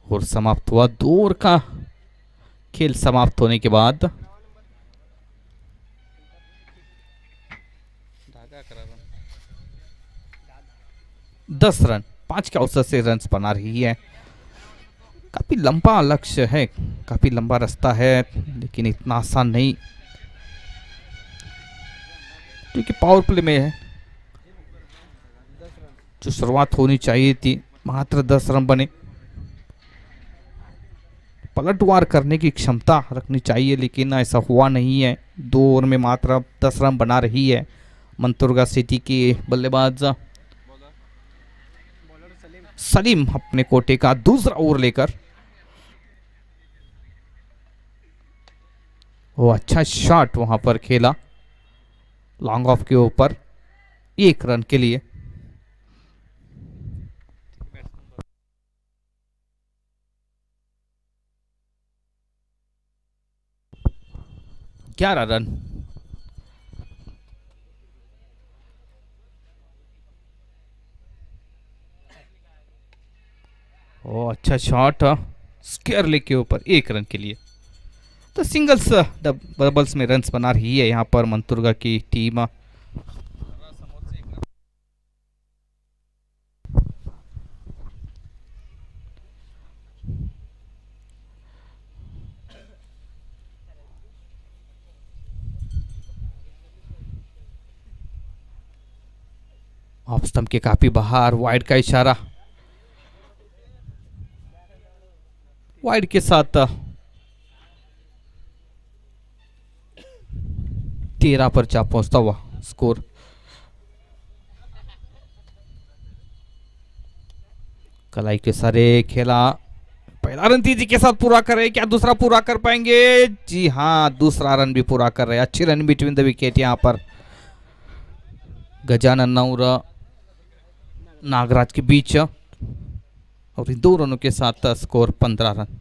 और समाप्त हुआ 2 ओवर का खेल। समाप्त होने के बाद 10 रन 5 के औसत से रन बना रही है। काफी लंबा लक्ष्य है, काफी लंबा रास्ता है, लेकिन इतना आसान नहीं, क्योंकि पावर प्ले में है। जो शुरुआत होनी चाहिए थी, मात्र 10 रन बने। पलटवार करने की क्षमता रखनी चाहिए, लेकिन ऐसा हुआ नहीं है। 2 ओवर में मात्र 10 रन बना रही है मंतुर्गा सिटी की बल्लेबाज सलीम अपने कोटे का दूसरा ओवर लेकर। वो अच्छा शॉट वहां पर खेला लॉन्ग ऑफ के ऊपर 1 रन के लिए। ग्यारह रन। ओ अच्छा शॉट स्क्वायर लेग के ऊपर 1 रन के लिए। तो सिंगल्स डबल्स में रन्स बना रही है यहाँ पर मंतुर्गा की टीम। ऑफ स्टंप के काफी बाहर, वाइड का इशारा। वाइड के साथ 13 पर जा पहुंचता हुआ स्कोर। कलाई के सारे खेला, पहला रन तेजी के साथ पूरा कर रहे, क्या दूसरा पूरा कर पाएंगे? जी हाँ, दूसरा रन भी पूरा कर रहे। अच्छी रन बिटवीन द विकेट यहाँ पर गजानन और नागराज के बीच, और इन 2 रनों के साथ स्कोर 15 रन।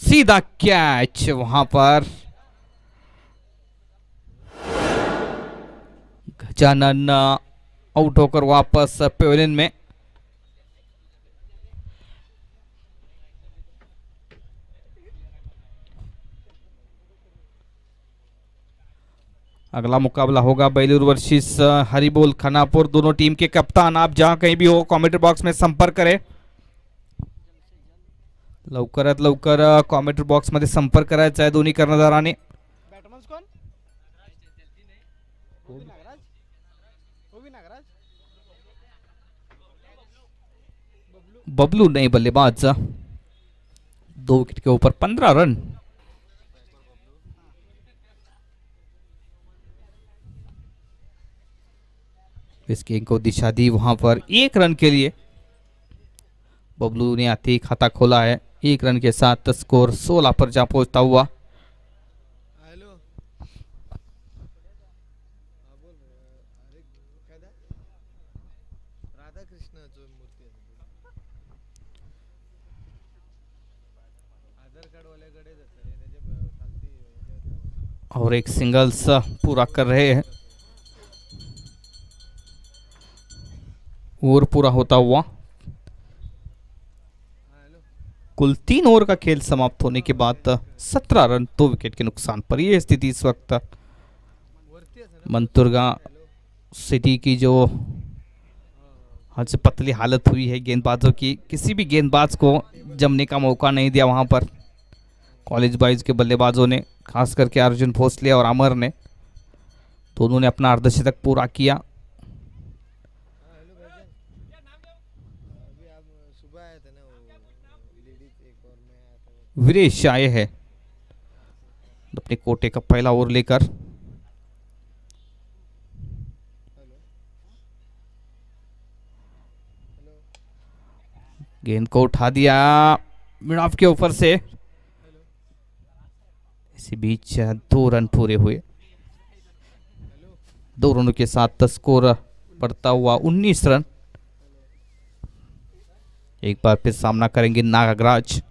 सीधा कैच वहां पर गजानन आउट होकर वापस पेविलियन में। अगला मुकाबला होगा बेलूर वर्सेस हरिबोल खानापुर। दोनों टीम के कप्तान आप जहां कहीं भी हो कमेंट बॉक्स में संपर्क करें। लवकरात लवकर कॉमेंट बॉक्समध्ये संपर्क करायचा आहे दोन्ही कर्णधाराने. बैट्समैन कौन? वो भी नागराज, वो भी नागराज, बबलू नहीं बल्लेबाज. 2 विकेट के ऊपर 15 रन. इस गेंद को दिशा दी वहां पर 1 रन के लिए. बबलू ने आते ही खाता खोला है. 1 रन के साथ स्कोर 16 पर जा पहुंचता हुआ. हेलो हाँ बोल अरे काय दा राधा कृष्णाचं मूर्ती आहे आधार कार्ड वाल्याकडे जातं रे त्याच्या खालती और एक सिंगल्स पूरा कर रहे हैं. ओवर पूरा होता हुआ. कुल 3 ओवर का खेल समाप्त होने के बाद 17 रन 2 विकेट के नुकसान पर यह स्थिति इस वक्त मंतुर्गा सिटी की जो आज पतली हालत हुई है गेंदबाजों की. किसी भी गेंदबाज को जमने का मौका नहीं दिया वहां पर कॉलेज बॉयज के बल्लेबाजों ने. खास करके अर्जुन भोसले और अमर ने दोनों ने अपना अर्धशतक पूरा किया. सुबह आया था ना वो लेडीज एक और मैं आया था वीरेश आए हैं अपने कोटे का पहला ओवर लेकर. हेलो हेलो गेंद को उठा दिया मिड ऑफ के ऊपर से. इसी बीच 2 रन पूरे हुए. 2 रनों के साथ स्कोर बढ़ता हुआ 19 रन. एक बार फिर सामना करेंगे नागराज.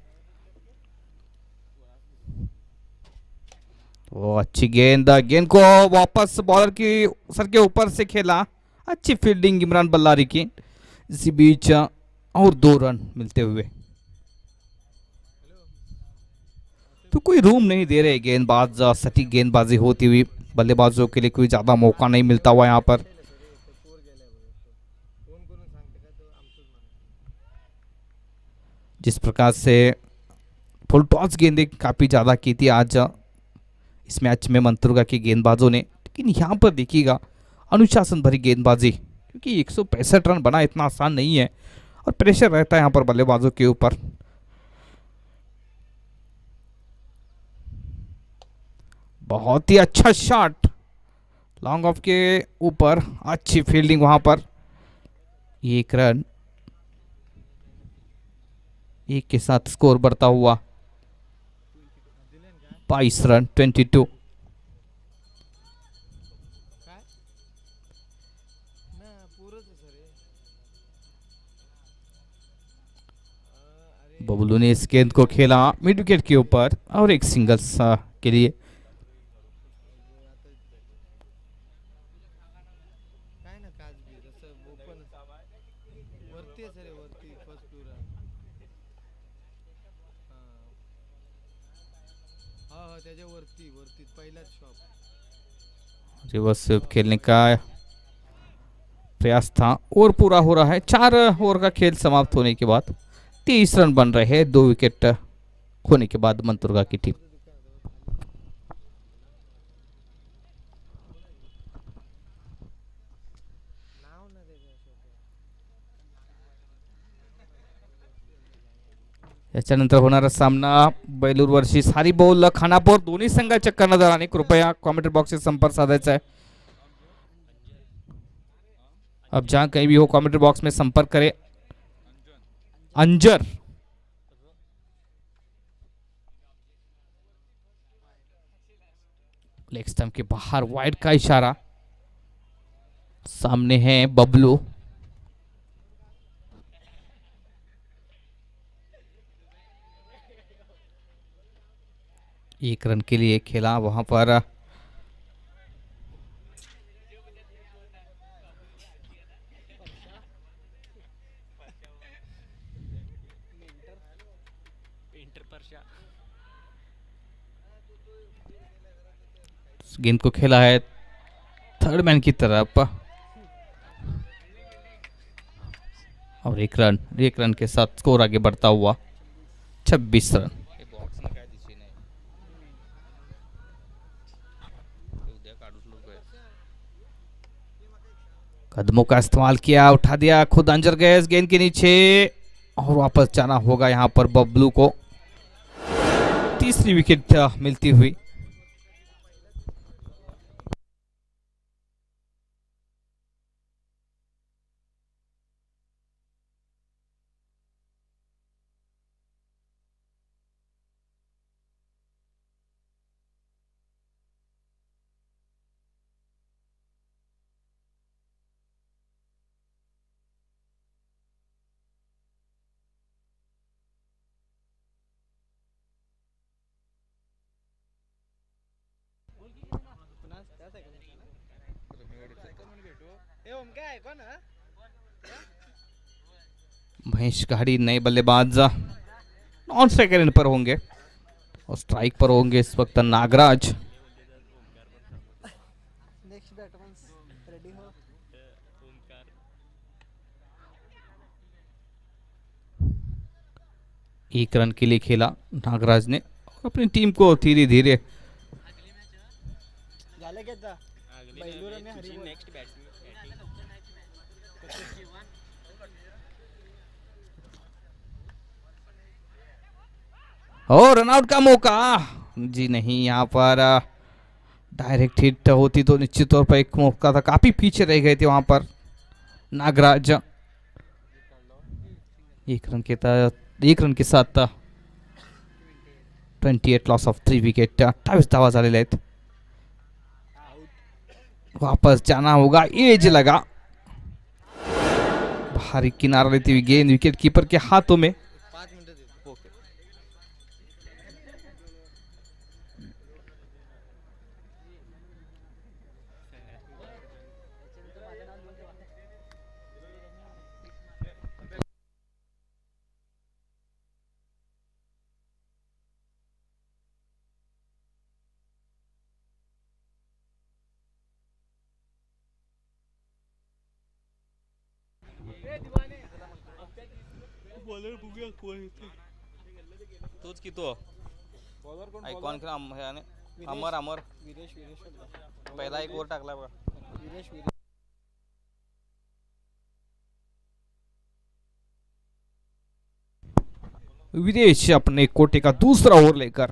वो अच्छी गेंद को वापस बॉलर की सर के ऊपर से खेला. अच्छी फील्डिंग इमरान बल्लारी की. इसी बीच और 2 रन मिलते हुए तो कोई रूम नहीं दे रहे गेंदबाज. सटीक गेंदबाजी होती हुई बल्लेबाजों के लिए कोई ज्यादा मौका नहीं मिलता हुआ यहाँ पर. जिस प्रकार से फुल टॉस गेंदें काफी ज्यादा की थी आज इस मैच में मंतुर्गा के गेंदबाजों ने. लेकिन यहाँ पर देखिएगा अनुशासन भरी गेंदबाजी, क्योंकि 165 रन बना इतना आसान नहीं है और प्रेशर रहता है यहाँ पर बल्लेबाजों के ऊपर. बहुत ही अच्छा शॉट लॉन्ग ऑफ के ऊपर. अच्छी फील्डिंग वहां पर. 1 रन. 1 के साथ स्कोर बढ़ता हुआ 22 रन 22. काय ना पूरच आहे सर अरे बबलू ने इस गेंद को खेला मिड विकेट के ऊपर और एक सिंगल्स के लिए. काय ना काच बी जसं ओपन वरती आहे सर वरती फर्स्ट फ्लोर हा हा त्याच्या वरती वरती पहिलाच शॉप. रिवर्स स्वीप खेलने का प्रयास था. ओवर पूरा हो रहा है. 4 ओवर का खेल समाप्त होने के बाद 23 रन बन रहे हैं 2 विकेट खोने के बाद मंतुर्गा की टीम. नाव ना त्याच्या याच्यानंतर होणारा सामना बेलूर वर्सेस हरिबोल खानापूर. दोन्ही संघाच्या कर्णधारांनी कृपया कॉमेंट्री बॉक्स से संपर्क साधायचा है. अब जहां कहीं भी हो कॉमेंट्री बॉक्स में संपर्क करें. अंजर लेग स्टंप के बाहर वाइड का इशारा. सामने है बबलू. एक रन के लिए खेला वहां पर. गेंद को खेला है थर्ड मैन की तरफ और 1 रन के साथ स्कोर आगे बढ़ता हुआ 26 रन. कदमों का इस्तेमाल किया, उठा दिया, खुद अंजर गए इस गेंद के नीचे और वापस जाना होगा यहां पर बबलू को. तीसरी विकेट मिलती हुई. पुन्हा त्याच आहे का हे ओमकार आहे कोण हा? महेश घाड़ी नए बल्लेबाज नॉन स्ट्राइक एंड पर होंगे और स्ट्राइक पर होंगे इस वक्त नागराज. नेक्स्ट बैट्समैन रेडी हो. एक रन के लिए खेला नागराज ने अपनी टीम को धीरे धीरे. झाले घेत जा बैलूर आणि हरी नेक्स्ट और रनआउट का मौका. जी नहीं, यहाँ पर डायरेक्ट हिट होती तो निश्चित तौर पर एक मौका था. काफी पीछे रह गए थे वहां पर नागराज. एक रन के साथ 28 लॉस ऑफ 3 विकेट. 28 धावा झालेल्या आहेत. वापस जाना होगा, एज लगा, भारी किनारा लेती हुई गेंद विकेट कीपर के हाथों में. 5 मिनिटं देतो. ओके बॉलर बघूया कोण येते. तोच की तो बॉलर कोण आयकॉन अमर अमर विरेश पहिला एक ओव्हर टाकला बघा. विरेश विदेश अपने कोटे का दूसरा ओवर लेकर.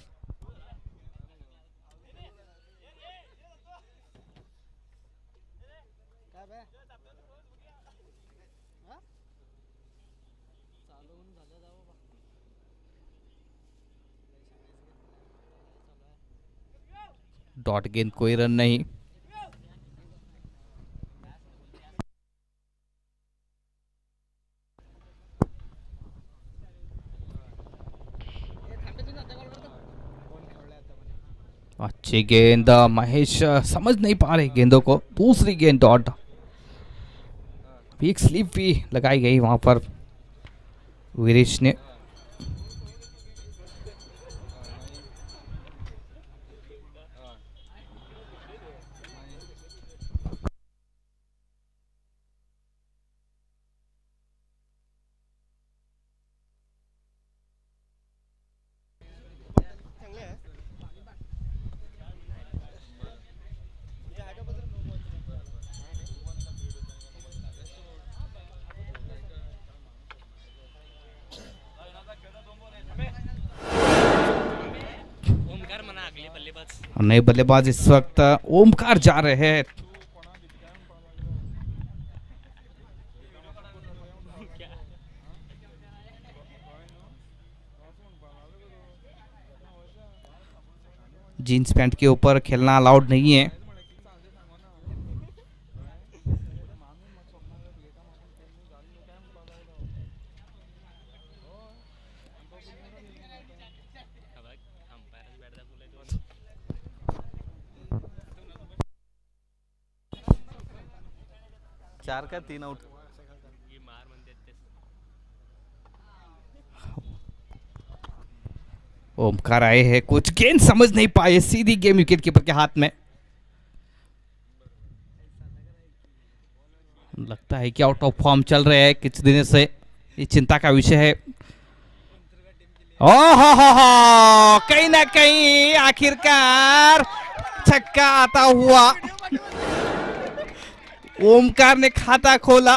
काय बे हा चालू होऊन झालं जाऊ बा. डॉट गेंद, कोई रन नहीं. अच्छी गेंद, महेश समझ नहीं पा रहे गेंदों को. दूसरी गेंद डॉट. एक स्लिप भी लगाई गई वहां पर वीरेश ने. चांगले आहे. इथे आहे का बदल? ओमकार म्हणा अगले बल्लेबाज. नए बल्लेबाज इस वक्त ओमकार जा रहे हैं. जीन्स पैंट के ऊपर खेलना अलाउड नहीं है. चार का 3 आउट. ओमकार आए हैं, कुछ गेंद समझ नहीं पाए, सीधी गेम विकेट कीपर के हाथ में. लगता है कि आउट ऑफ फॉर्म चल रहे हैं कुछ दिनों से. ये चिंता का विषय है. हो कहीं ना कहीं आखिरकार छक्का आता हुआ। ओमकार ने खाता खोला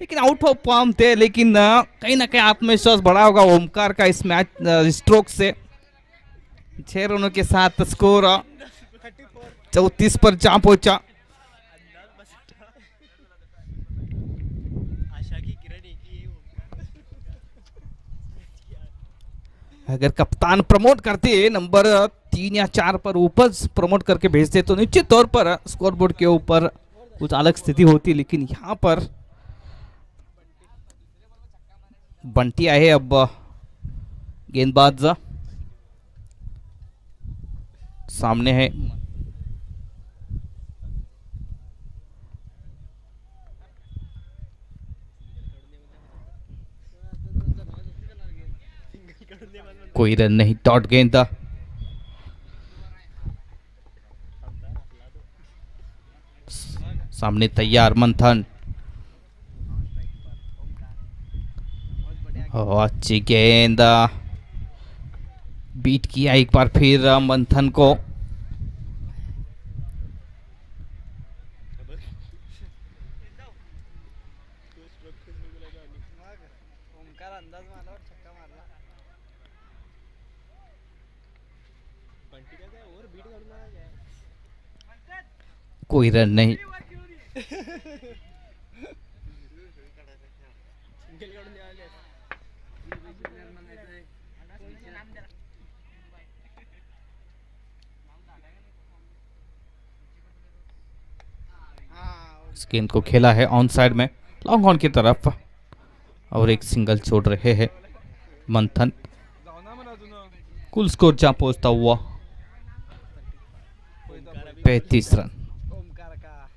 लेकिन आउट ऑफ फॉर्म थे, लेकिन कहीं ना कहीं आत्मविश्वास बढ़ा होगा ओमकार का इस मैच स्ट्रोक से। 6 रनों के साथ स्कोर 34 पर जा पहुंचा। आशा की किरण एक ही है। अगर कप्तान प्रमोट करते नंबर 3 या 4 पर ऊपर प्रमोट करके भेजते तो निश्चित तौर पर स्कोरबोर्ड के ऊपर कुछ अलग स्थिति होती, लेकिन यहाँ पर बंटी आहे अब गेंदबाज सामने है। कोई रन नहीं, डॉट गेंद। सामने तैयार मंथन, अच्छी गेंद, बीट किया एक बार फिर मंथन को। ओमकार अंदाज मारला और छक्का मारला। बंटी का काय ओव्हर बीट काढून आला काय? कोई रन नहीं। सिंगल काढून द्यायला. इस गेंद को खेला है ऑन साइड में लॉन्ग ऑन की तरफ और एक सिंगल छोड़ रहे हैं मंथन। कुल स्कोर जहां पहुंचता हुआ 35 रन। ओमकार का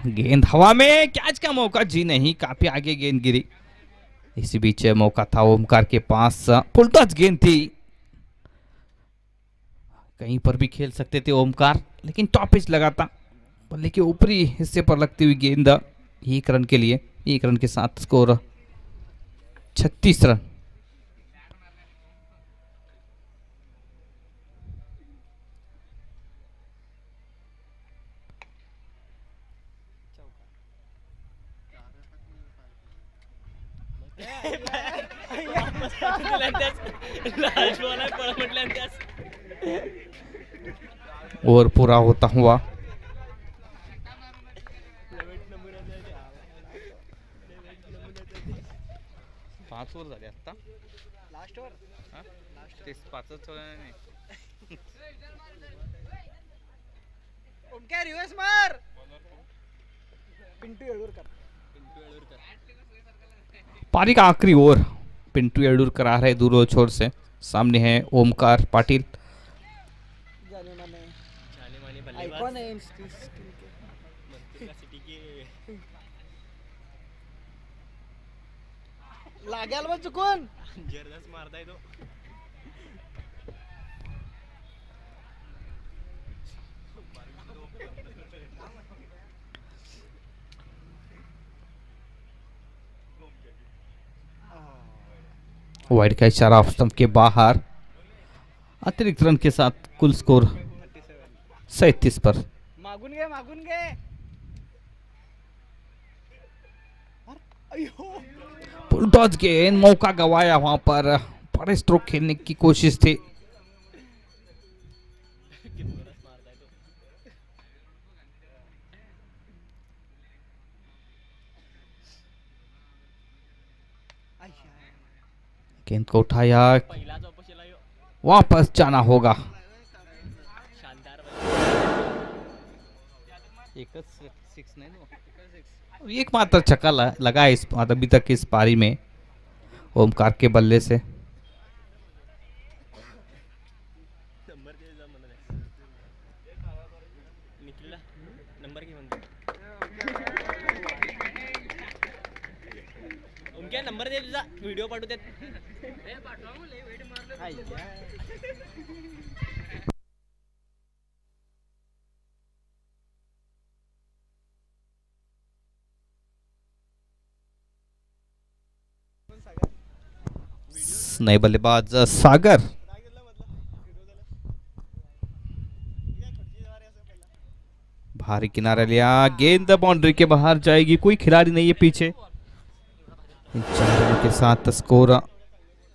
गेंद हवा में, कैच का मौका जी नहीं, काफी आगे गेंद गिरी। इसी बीच मौका था ओमकार के पास, फुल टच गेंद थी, कहीं पर भी खेल सकते थे ओमकार, लेकिन टॉप पिच लगा था, बल्ले के ऊपरी हिस्से पर लगती हुई गेंद 1 रन के लिए। 1 रन के साथ स्कोर 36 रन। ओव्हर पूरा होता हुआ 5 ओव्हर झाले आता। Last over. 5च नाही। ओमकार रिवर्स मार. पिंटू येळूरकर. पारी का आखिरी ओवर पिंटू येडुरकर आ रहे दूर छोर से। सामने है ओमकार पाटिल। जाने माने आइकॉन है इस टीम के. सिटी के लागेल मग चुकून. जबरदस्त मारताय तो. वाइड का इशारा ऑफ स्टंप के बाहर। अतिरिक्त रन के साथ कुल स्कोर 37 पर। मागून घे. अयो फुल टॉस गेंद, मौका गवाया वहां पर, बड़े स्ट्रोक खेलने की कोशिश थी। गेंद को उठाया, वापस जाना होगा। एक मात्र छक्का लगा है इस अभी तक इस पारी में ओमकार के बल्ले से। नंबर दे तुझा, व्हिडिओ पाठवू देत. नए बल्लेबाज सागर। भारी किनारा लिया, गेंद बाउंड्री के बाहर जाएगी, कोई खिलाड़ी नहीं है पीछे। इन 4 रनों के साथ स्कोर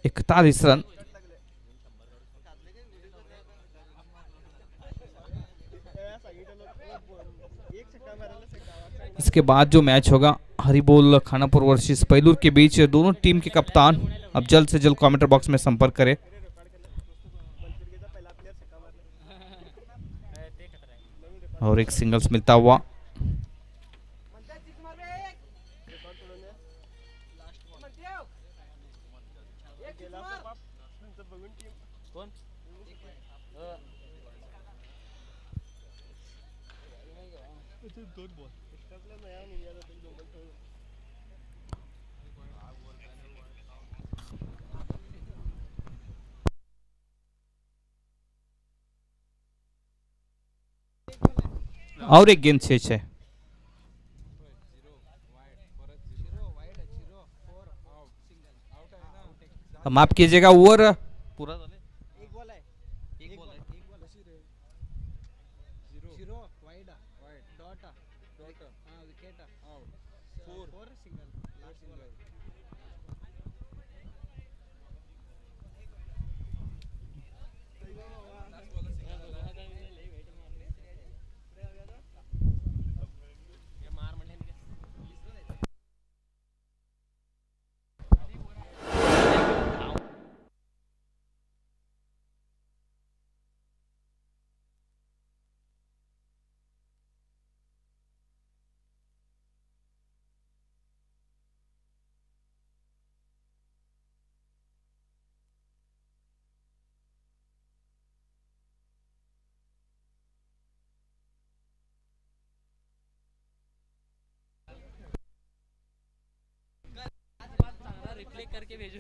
41 रन। इसके बाद जो मैच होगा हरिबोल खानापुर वर्सेस पैलूर के बीच, दोनों टीम के कप्तान अब जल्द से जल्द कमेंट बॉक्स में संपर्क करें। और एक सिंगल्स मिलता हुआ। और एक गेंद 6-6। माफ कीजिएगा, ओवर पूरा एक बॉल है, एक बॉल है, जीरो वाइड डॉट हां wicket four single last ball. करके भेजो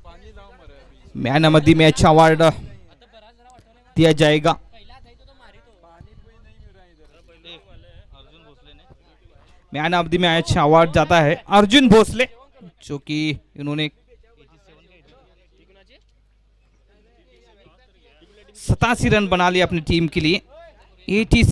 पानी लाओ मरे। Man of the match award दिया जाएगा। Man of the match award जाता है अर्जुन भोसले, जो कि इन्होंने 87 रन बना लिए अपनी टीम के लिए। 80